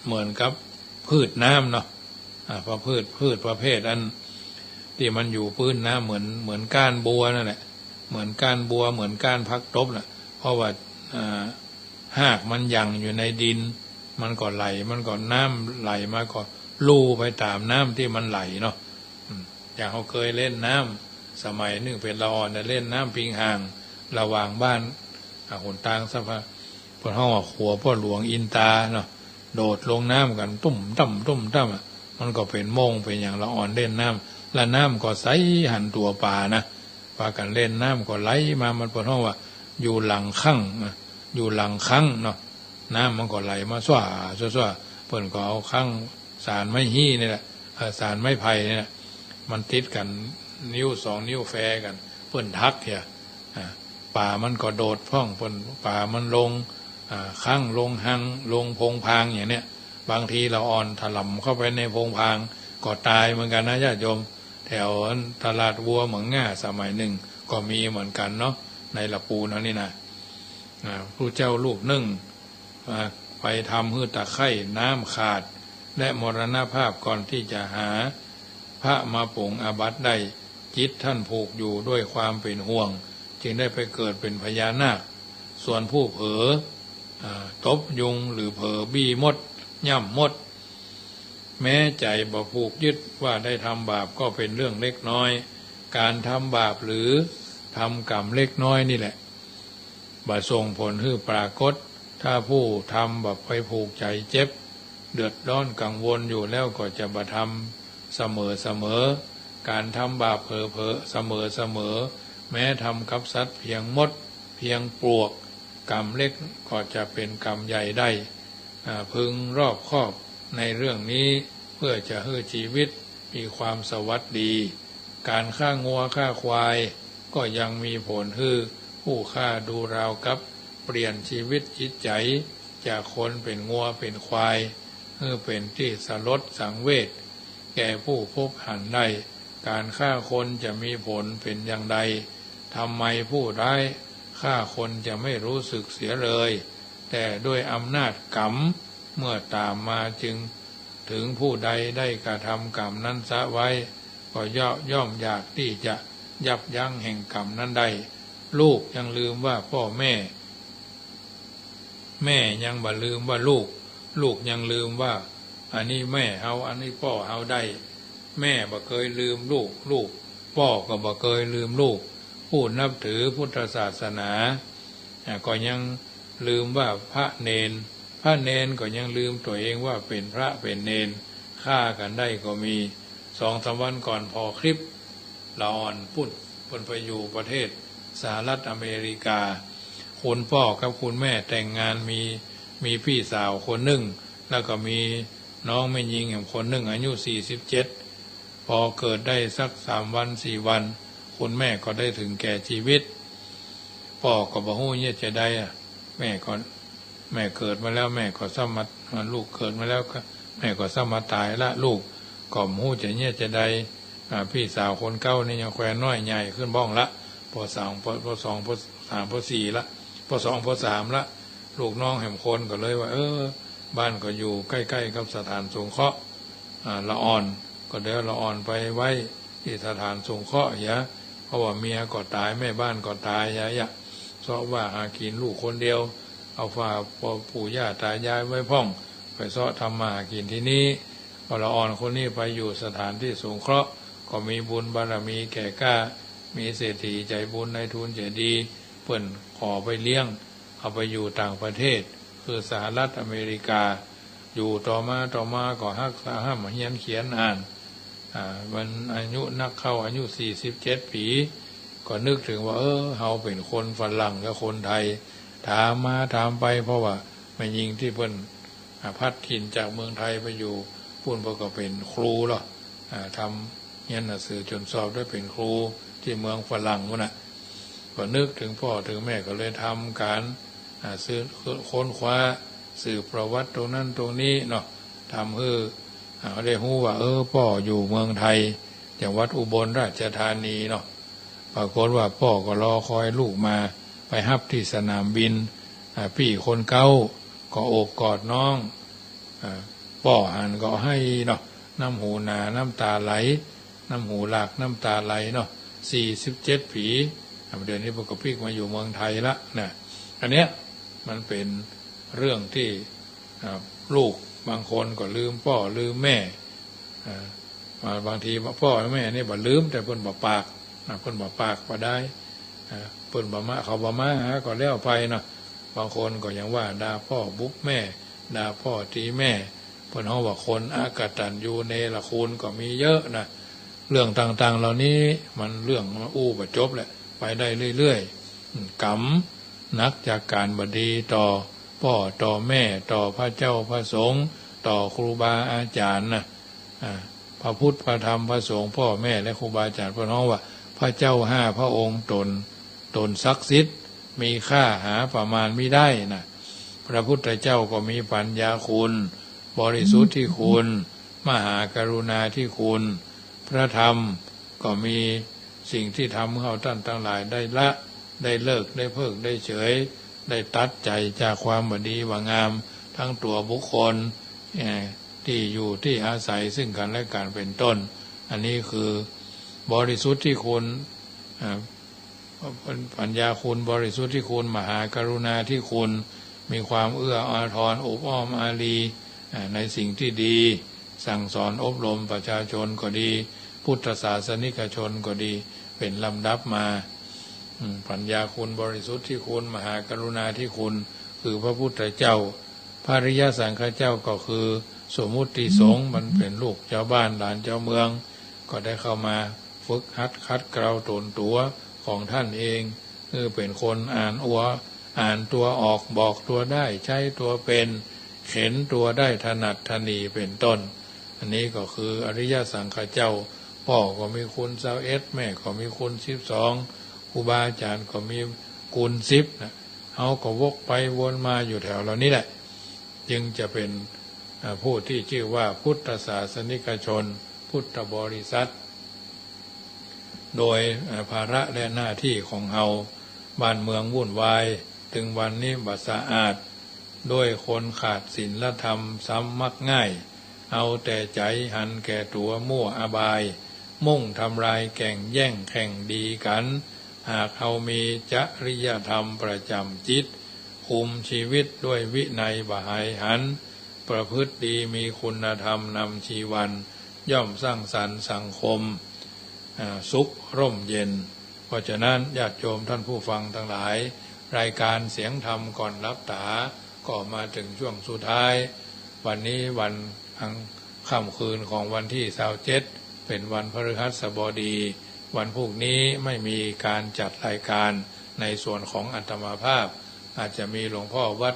เหมือนกับพืชน้ำเนาะพืชประเภทอันที่มันอยู่พื้นน้ำเหมือนก้านบัวนั่นแหละเหมือนก้านบัวเหมือนก้านพักตบน่ะเพราะว่าหากมันยังอยู่ในดินมันก็ไหลมันก็น้ำไหลมาก็ลู่ไปตามน้ำที่มันไหลเนาะอย่างเขาเคยเล่นน้ำสมัยนึงเป็นละอ่อนเล่นน้ำปิงห่างระหว่างบ้านหนทางสะพานพวกห้องขัวพ่อหลวงอินตาเนาะโดดลงน้ำกันตุ่มตั้มมันก็เป็นโมงเป็นอย่างละอ่อนเล่นน้ำและน้ำก็ใสหันตัวป่านะพากันเล่นน้ำก็ไหลมามันพวกห้องว่าอยู่หลังคั่งอยู่หลังคั่งเนาะน้ำมันก็ไหลมาซ้าเพิ่นก็เอาคั่งสารไม้ฮี้นี่แหละสารไม้ไผ่นี่แหละมันติดกันนิ้ว2นิ้วแฟกันเพิ่นทักเถอะป่ามันก็โดดพ่องเพิ่นป่ามันลงคั่งลงหังลงพงพางอย่างเนี้ยบางทีเราอ่อนถล่มเข้าไปในพงพางก็ตายเหมือนกันนะญาติโยมแถวตลาดวัวเหมืองง่าสมัยหนึ่งก็มีเหมือนกันเนาะในละปูนั่นนี่นะพระเจ้าลูกนึ่งไปทำหื้อตะไคร่น้ำขาดและมรณภาพก่อนที่จะหาพระมาปรงอาบัติได้จิตท่านผูกอยู่ด้วยความเป็นห่วงจึงได้ไปเกิดเป็นพญานาค ส่วนผู้เผลอตบยุงหรือเผลอบี้มดย่ำมดแม้ใจบ่ผูกยึดว่าได้ทำบาปก็เป็นเรื่องเล็กน้อยการทำบาปหรือทำกรรมเล็กน้อยนี่แหละบ่ส่งผลให้ปรากฏถ้าผู้ทำแบบไปผูกใจเจ็บเดือดร้อนกังวลอยู่แล้วก็จะบ่ทำเสมอการทำบาปเผลอเสมอแม้ทำกับสัตว์เพียงมดเพียงปลวกกรรมเล็กก็จะเป็นกรรมใหญ่ได้พึงรอบคอบในเรื่องนี้เพื่อจะให้ชีวิตมีความสวัสดีการฆ่างัวฆ่าควายก็ยังมีผลให้ผู้ฆ่าดูราวกับเปลี่ยนชีวิตจิตใจจากคนเป็นงัวเป็นควายให้เป็นที่สลดสังเวชแก่ผู้พบหันได้การฆ่าคนจะมีผลเป็นอย่างใดทำไมผู้ร้ายฆ่าคนจะไม่รู้สึกเสียเลยแต่ด้วยอำนาจกรรมเมื่อตามมาจึงถึงผู้ใดได้กระทำกรรมนั้นซะไว้ก็ย่อมอยากที่จะยับยั้งแห่งกรรมนั้นได้ลูกยังลืมว่าพ่อแม่ยังบ่ลืมว่าลูกยังลืมว่าอันนี้แม่เฮาอันนี้พ่อเฮาได้แม่บ่เคยลืมลูกพ่อก็บ่เคยลืมลูกผู้นับถือพุทธศาสนาก็ยังลืมว่าพระเนนก็ยังลืมตัวเองว่าเป็นพระเป็นเนนฆ่ากันได้ก็มี2-3 วันก่อนพอคลิปละอ่อนพูดคนไปอยู่ประเทศสหรัฐอเมริกาคุณพ่อกับคุณแม่แต่งงานมีพี่สาวคนหนึ่งแล้วก็มีน้องแม่หญิงอย่างคนหนึ่งอายุ47พอเกิดได้สัก3 วัน 4 วันคุณแม่ก็ได้ถึงแก่ชีวิตพ่อก็บ่ฮู้เนี่ยจะได้แม่เกิดมาแล้วแม่ก็ซ้ำมาลูกเกิดมาแล้วก็แม่ก็ซ้ำมาตายละลูกก็บ่ฮู้จะเนี่ยจะได้พี่สาวคนเก่านี่ยังแควนน้อยใหญ่ขึ้นบ้องละป.2 ป.2 ป.3 ป.4 ละป.2 ป.3 ละลูกน้องแห่งคนก็เลยว่าบ้านก็อยู่ใกล้ๆกับสถานสงเคราะห์ละอ่อนก็เดี๋ยวละอ่อนไปไว้ที่สถานสงเคราะห์เพราะว่าเมียก็ตายแม่บ้านก็ตายเพราะว่าหากินลูกคนเดียวเอาฝากปู่ย่าตายายไว้พ่องไปทำมาหากินที่นี้พอละอ่อนคนนี้ไปอยู่สถานที่สงเคราะห์ก็มีบุญบารมีแก่กล้ามีเศรษฐีใจบุญในทุนใจดีเพิ่นขอไปเลี้ยงเอาไปอยู่ต่างประเทศคือสหรัฐอเมริกาอยู่ต่อมาก็ฮักษาห้ามเฮียนเขียนอ่านมันอายุนักเข้าอายุ47 ปีก็นึกถึงว่าเฮาเป็นคนฝรั่งกับคนไทยถามไปเพราะว่าแม่หญิงที่เพิ่นพัดถิ่นจากเมืองไทยไปอยู่ปุ่นเพิ่นก็เป็นครูหรอทำเรียนหนังสือจนสอบได้เป็นครูที่เมืองฝรั่งพุ่นน่ะก็นึกถึงพ่อถึงแม่ก็เลยทำการซื้อค้นคว้าสืบประวัติตรงนั้นตรงนี้เนาะทำให้ได้รู้ว่าพ่ออยู่เมืองไทยจังหวัดอุบลราชธานีเนาะปรากฏว่าพ่อก็รอคอยลูกมาไปฮับที่สนามบินพี่คนเก่าก็โอบกอดน้องพ่อหันก็ให้เนาะน้ำหูนาน้ำตาไหลน้ำหูหลากน้ำตาไหลเนาะ47 ปีเดือนนี้พวกก็พิกมาอยู่เมืองไทยละนะอันเนี้ยมันเป็นเรื่องที่ลูกบางคนก็ลืมพ่อลืมแม่บางทีพ่อแม่นี่บ่ลืมแต่เพิ่นบ่ปากเพิ่นบ่ปากบ่ได้เพิ่นบ่มาเขาบ่มาหาก็แล้วไปเนาะบางคนก็ยังว่าด่าพ่อบุบแม่ด่าพ่อตีแม่เพิ่นเฮาว่าคนอกตัญญูเนรคุณก็มีเยอะนะเรื่องต่างๆเหล่านี้มันเรื่องบ่จบแหละไปได้เรื่อยๆกรรมนักจากการบดีต่อพ่อต่อแม่ต่อพระเจ้าพระสงฆ์ต่อครูบาอาจารย์นะพระพุทธพระธรรมพระสงฆ์พ่อแม่และครูบาอาจารย์พระน้องว่าพระเจ้า5 พระองค์ตนศักดิ์สิทธิ์มีค่าหาประมาณไม่ได้นะพระพุทธเจ้าก็มีปัญญาคุณบริสุทธิ์ที่คุณมหากรุณาที่คุณพระธรรมก็มีสิ่งที่ทำให้เราท่านทั้งหลายได้ละได้เลิกได้เพิกได้เฉยได้ตัดใจจากความบดีว่างามทั้งตัวบุคคลที่อยู่ที่อาศัยซึ่งกันและกันเป็นต้นอันนี้คือบริสุทธิ์ที่คุณ ปัญญาคุณบริสุทธิคุณมหากรุณาธิคุณมีความเอื้ออาทรอบอ้อมอารีในสิ่งที่ดีสั่งสอนอบรมประชาชนก็ดีพุทธศาสนิกชนก็ดีเป็นลำดับมาปัญญาคุณบริสุทธิคุณมหากรุณาธิคุณคือพระพุทธเจ้าพระอริยสังฆเจ้าก็คือสมมุติสงฆ์มันเป็นลูกเจ้าบ้านหลานเจ้าเมืองก็ได้เข้ามาฝึกหัดคัดเกลาตนตัวของท่านเองคือเป็นคนอ่านตัวออกบอกตัวได้ใช้ตัวเป็นเข็นตัวได้ถนัดถนีเป็นต้นอันนี้ก็คืออริยสังฆเจ้าพ่อก็มีคุณ21แม่ก็มีคุณ12ครูบาอาจารย์ก็มีคุณ10นะเขาก็วกไปวนมาอยู่แถวเหล่านี้แหละจึงจะเป็นผู้ที่ชื่อว่าพุทธศาสนิกชนพุทธบริษัทโดยภาระและหน้าที่ของเฮาบ้านเมืองวุ่นวายถึงวันนี้บัดสะอาดด้วยคนขาดศีลธรรมซ้ำมักง่ายเอาแต่ใจหันแก่ตัวมั่วอบายมุ่งทำลายแก่งแย่งแข่งดีกันหากเฮามีจริยธรรมประจำจิตคุมชีวิตด้วยวินัยบหายหันประพฤติดีมีคุณธรรมนำชีวันย่อมสร้างสรรค์สังคมสุขร่มเย็นเพราะฉะนั้นญาติโยมท่านผู้ฟังทั้งหลายรายการเสียงธรรมก่อนรับตาก็มาถึงช่วงสุดท้ายวันนี้วันค่ำคืนของวันที่27เป็นวันพฤหัสบดีวันพรุ่งนี้ไม่มีการจัดรายการในส่วนของอัตมาภาพอาจจะมีหลวงพ่อวัด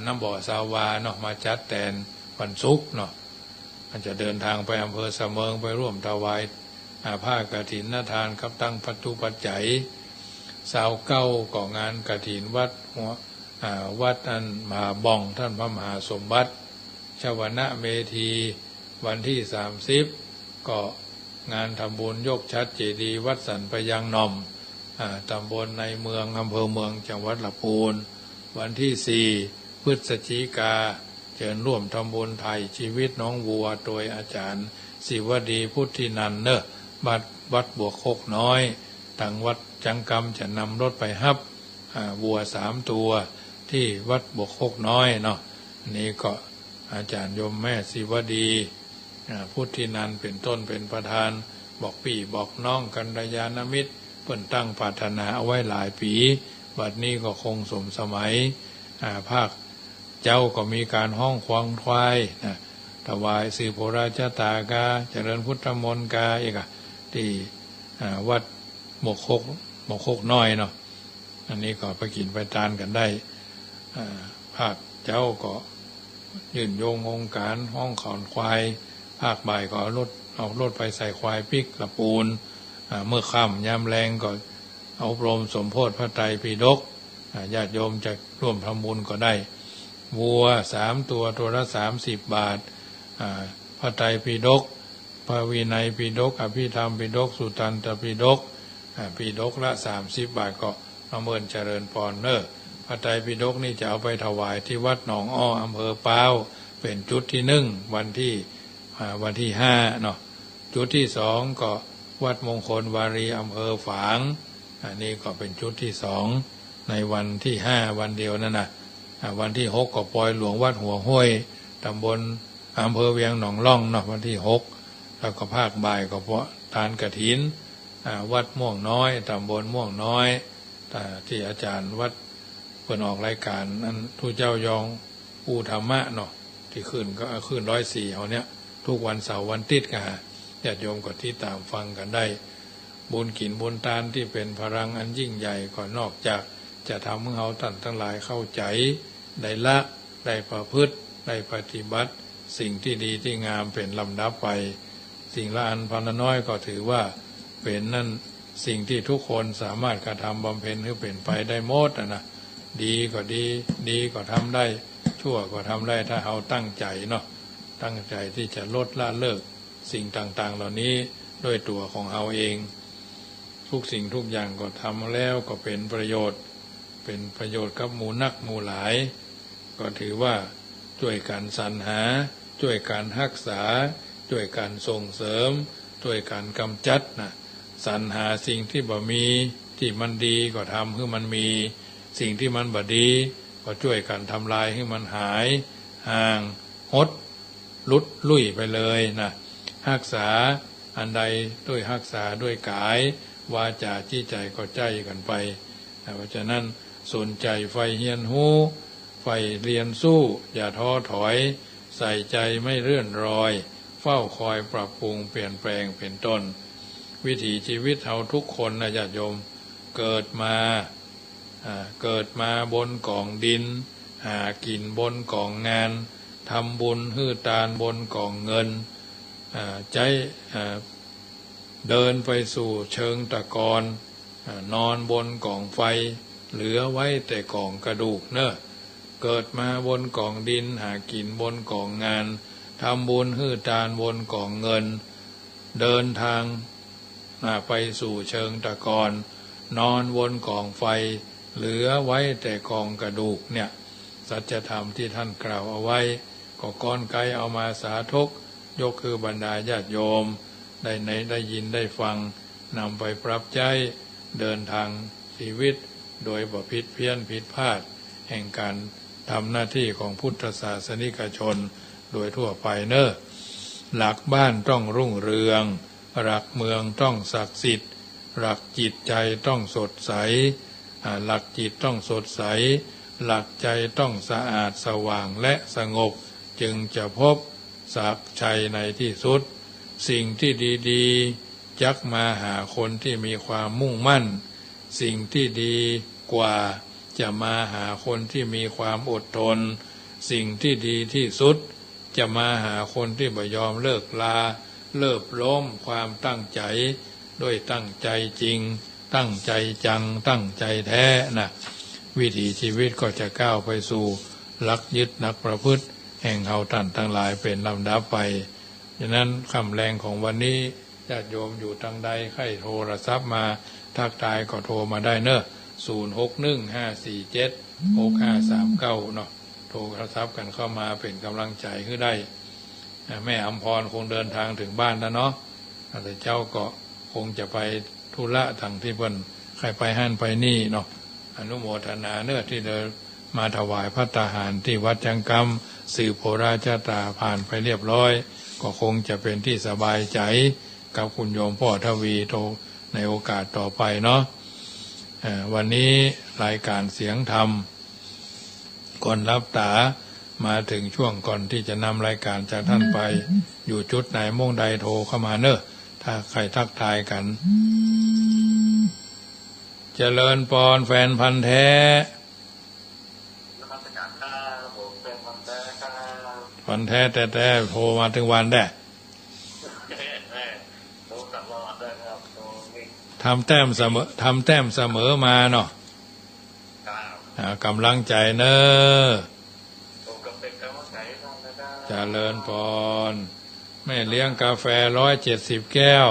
น้ำบ่อสาวาเนาะมาจัดแทนวันศุกร์เนาะมันจะเดินทางไปอำเภอเสมิงไปร่วมถวายผ้ากฐินทานครับตั้งปัจจุปัจจัยสาวเก้าก่องานกฐินวัดอันมหาบ่องท่านพระมหาสมบัติชวนะเมธีวันที่30ก็งานทำบุญยกชัดเจดีย์วัดสันปะยังหน่อมตำบลในเมืองอำเภอเมืองจังหวัดลำพูนวันที่4พฤศจิกาเชิญร่วมทำบุญไทยชีวิตน้องวัวโดยอาจารย์ศิวดีพุทธินันท์วัดบวกโคกน้อยทางวัดจังกำจะนำรถไปฮับวัว3ตัวที่วัดบวกโคกน้อยเนาะนี่ก็อาจารย์โยมแม่ศิวดีพุทธินันท์เป็นต้นเป็นประธานบอกพี่บอกน้องกัลยาณมิตรเพิ่นตั้งปรารถนาเอาไว้หลายปีบัดนี้ก็คงสมสมัยภาคเจ้าก็มีการห้องควงควายถวายสื่อโพราชตากาเจริญพุทธมนต์กาอีกที่วัดหมกโคกน้อยเนาะอันนี้ก็ไปกินไปทานกันได้ภาคเจ้าก็ยื่นโยงองค์การห้องขอนควายภาคบ่ายก็เอารถไปใส่ควายปิกละปูนเมื่อค่ำยามแรงก็อบรมสมโพธิพระไตรปิฎกญาติโยมจะร่วมทำบุญก็ได้วัว3ตัวละ30 บาทพระไตรปิฎกพระวินัยปิฎกอภิธรรมปิฎกสุตตันตปิฎกปิฎกละ30 บาทก็ประเมินเจริญพรพระไตรปิฎกนี่จะเอาไปถวายที่วัดหนองอ้ออำเภอป้าวเป็นจุดที่1วันที่5เนาะจุดที่2ก็วัดมงคลวารีอำเภอฝางอันนี้ก็เป็นจุดที่2ในวันที่5วันเดียวนั่นนะวันที่6ก็ปล่อยหลวงวัดหัวห้วยตำบลอำเภอเวียงหนองล่องเนาะวันที่6แล้วก็ภาคบ่ายก็เพราะทานกฐินวัดม่วงน้อยตำบลม่วงน้อยที่อาจารย์วัดเปิดออกรายการนั้นทุเจ้ายองอูธรรมะเนาะที่ขึ้นก็ขึ้น104เอาเนี้ยทุกวันเสาร์วันติดกันญาติโยมก็ที่ตามฟังกันได้บุญกินบุญทานที่เป็นพลังอันยิ่งใหญ่ก็นอกจากจะทำให้เราท่านทั้งหลายเข้าใจได้ละได้ประพฤติได้ปฏิบัติสิ่งที่ดีที่งามเป็นลำดับไปสิ่งละอันพันละน้อยก็ถือว่าเป็นนั่นสิ่งที่ทุกคนสามารถกระทำบำเพ็ญให้เป็นไปได้หมดนะดีก็ดีก็ทำได้ชั่วก็ทำได้ถ้าเราตั้งใจเนาะตั้งใจที่จะลดละเลิกสิ่งต่างๆเหล่านี้ด้วยตัวของเราเองทุกสิ่งทุกอย่างก็ทำแล้วก็เป็นประโยชน์กับหมู่นักหมู่หลายก็ถือว่าช่วยกันสรรหาช่วยกันรักษาช่วยกันส่งเสริมช่วยกันกำจัดนะสรรหาสิ่งที่บ่มี ที่มันดีก็ทำให้มันมีสิ่งที่มันบ่ดีก็ช่วยกันทำลายให้มันหายห่างหดลุดลุ่ยไปเลยนะรักษาอันใดด้วยรักษาด้วยกายวาจาจิตใจก็ใจกันไปเพราะฉะนั้นสนใจไฟเฮียนหูไฟเรียนสู้อย่าท้อถอยใส่ใจไม่เลื่อนรอยเฝ้าคอยปรับปรุงเปลี่ยนแปลงเป็นต้นวิถีชีวิตเราทุกคนนะญาติโยมเกิดมาบนกองดินหากินบนกองงานทำบุญฮื้อตานบนกองเงินใจเดินไปสู่เชิงตะกอนนอนบนกองไฟเหลือไว้แต่กองกระดูกเนอะเกิดมาบนกองดินหากินบนกองงานทำบุญฮื้อตานบนกองเงินเดินทางไปสู่เชิงตะกอนนอนบนกองไฟเหลือไว้แต่กองกระดูกเนี่ยสัจธรรมที่ท่านกล่าวเอาไว้ก็ก้อนไกลเอามาสาธกยกคือบรรดาญาติโยมได้ยินได้ฟังนำไปปรับใจเดินทางชีวิตโดยบ่ผิดเพี้ยนผิดพลาดแห่งการทำหน้าที่ของพุทธศาสนิกชนโดยทั่วไปเนอะหลักบ้านต้องรุ่งเรืองหลักเมืองต้องศักดิ์สิทธิ์หลักจิตใจต้องสดใสหลักจิตต้องสดใสหลักใจต้องสะอาดสว่างและสงบจึงจะพบสักชัยในที่สุดสิ่งที่ดีๆจักมาหาคนที่มีความมุ่งมั่นสิ่งที่ดีกว่าจะมาหาคนที่มีความอดทนสิ่งที่ดีที่สุดจะมาหาคนที่ไม่ยอมเลิกลาเลิกล้มความตั้งใจด้วยตั้งใจจริงตั้งใจจังตั้งใจแท้นะวิถีชีวิตก็จะก้าวไปสู่หลักยึดนักประพฤติแห่งเฮาท่านทั้งหลายเป็นลำดับไปฉะนั้นคำแรงของวันนี้ญาติโยมอยู่ทางใดใครโทรศัพท์มาทักทายก็โทรมาได้เนอะ0615476539เนาะโทรศัพท์กันเข้ามาเป็นกำลังใจให้ได้แม่อำพรคงเดินทางถึงบ้านแล้วเนาะแต่เจ้าก็คงจะไปธุระทางที่เพิ่นใครไปห้านไปนี่เนาะอนุโมทนาเนอะที่เดินมาถวายพระตาหารที่วัดจังกำสื่อโพราชตาผ่านไปเรียบร้อยก็คงจะเป็นที่สบายใจกับคุณโยมพ่อทวีโตในโอกาสต่อไปเนาะวันนี้รายการเสียงธรรมก่อนรับตามาถึงช่วงก่อนที่จะนำรายการจากท่านไปอยู่จุดไหนโมงใดโทรเข้ามาเนอะถ้าใครทักทายกันเจริญปอนแฟนพันธ์แท้พันธ์แท้แต่โทรมาถึงวันได้ทำแต้มเสมอมาเนาะกำลังใจเนอะเจริญปอนแม่เลี้ยงกาแฟ170 แก้ว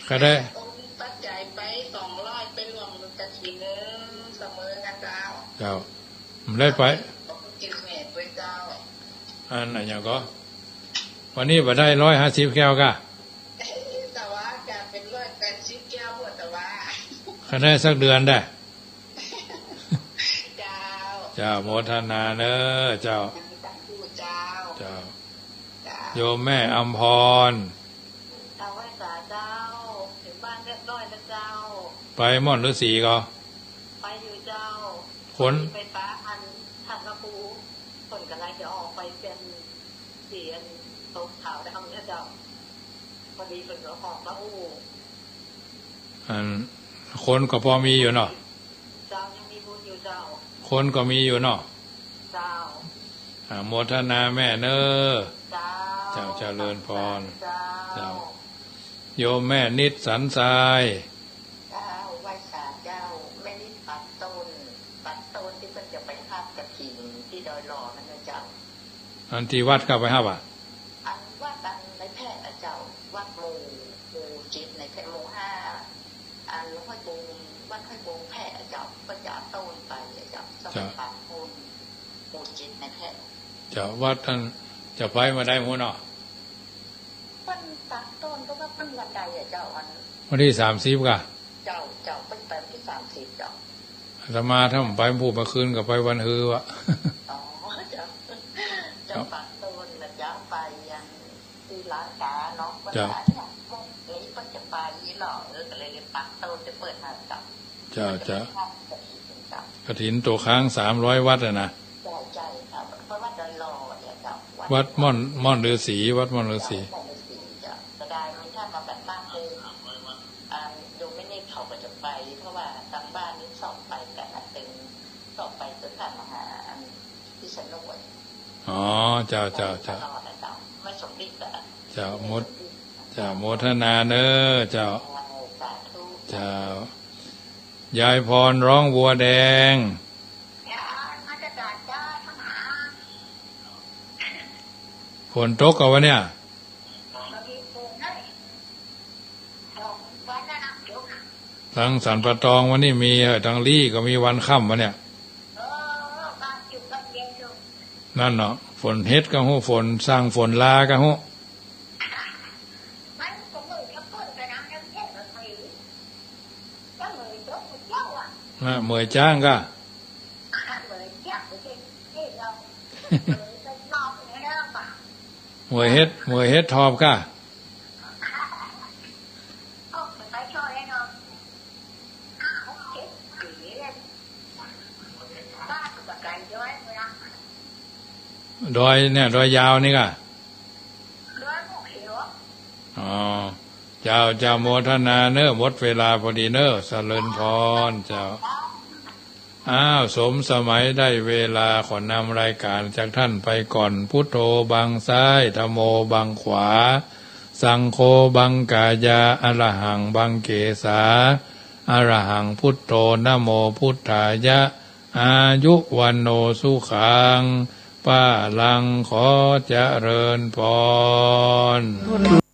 ก็ได้ปัจจัยไป200ไปรวมกระถิ่นนึงเสมอกันเจ้าผมได้ไปกินเมตไว้เจ้าอันไหนอย่างก็วันนี้บ่ได้150 แก้วกะแต่ว่าการเป็น180 แก้วหมดแต่ว่าก็ได้สักเดือนได้เจ้าโมทนาเนอะเจ้าโยมแม่อำพรเอาไว้สาเจ้าถึงบ้านเรียบร้อยแล้วเจ้าไปม่อนฤาษีก็ไปอยู่เจ้าคนไปป้าพันทางกระปูคนกำลังจะออกไปเป็นเสียนตกขาวได้คำนี้เจ้าพอดีเป็นหัวหอกแล้วคนก็พอมีอยู่เนาะเจ้ายังมีบุญอยู่เจ้าคนก็มีอยู่เนาะเจ้าโมทนาแม่เนอะเจ้าเจริญพรเจ้าโยมแม่นิดสันทรายเจ้าไหว้สาเจ้าแม่นิดปัดต้นที่เพิ่นจะไปทาบกระถิ่นที่ดอยหล่อนั่นนะเจ้าอันที่วัดเข้าไปห้าบาทอันวัดในแพร่เจ้าวัดหมู่7ในแพร่หมู่5อันหลวงพ่อบุงวัดห้วยบุงแพร่เจ้าก็จะต้นไปเจ้าจะไปปัดหมู่7ในแพร่เจ้าวัดท่านจะไปมาได้หมู่เนาะมันไป ปักต้นก็ว่าเป็นวันใดเจ้าวัน วันที่30กะ เจ้าเป็นแต่ที่30เจ้า อาตมาถ้าผมไปพูดมาคืนกับไปวันฮือวะ อ๋อเจ้าปักต้นนะจ้าไปยังที่ร้านกาเนาะวันนี้ก็จะไปหล่อก็เลยปักต้นจะเปิดหาเจ้า จะกฐินตัวค้าง300 วัดอะนะ ใจครับเพราะว่าจะรอเนี่ยเจ้า วัดม่อนฤาษีวัดม่อนฤาษี จะได้ไม่ถ้ามาแบบบ้านเลยดูไม่ได้เขาก็จะไปเพราะว่าทางบ้านนี่สอบไปแต่ละตึงสอบไปจนผ่านมหาที่สนุก อ๋อเจ้าไม่สมฤทธิ์ เจ้าโมทนาเนอเจ้าายายพรร้องวัวแดงฝนตกกับวะเนี่ยทั้งสันปะตองวันนี้มีทั้งลี่ก็มีวันค่ำวะเนี่ยนั่นเนาะฝนเฮ็ดก็ฮู้ฝนสร้างฝนลาก็ฮู้เมื่อยจ้างก็เมื่อยเฮ็ดทอบก็ดอยเนี่ยดอยยาวนี่ก็อ๋อเจ้าโมทนาเนอหมดเวลาพอดีเนอเจริญพรเจ้าสมสมัยได้เวลาขอนำรายการจากท่านไปก่อนพุทโธบังซ้ายธัมโมบังขวาสังโฆบังกายาอรหังบังเกสาอรหังพุทโธนะโมพุทธายะอายุวันโนสุขังป้าลังขอเจริญพร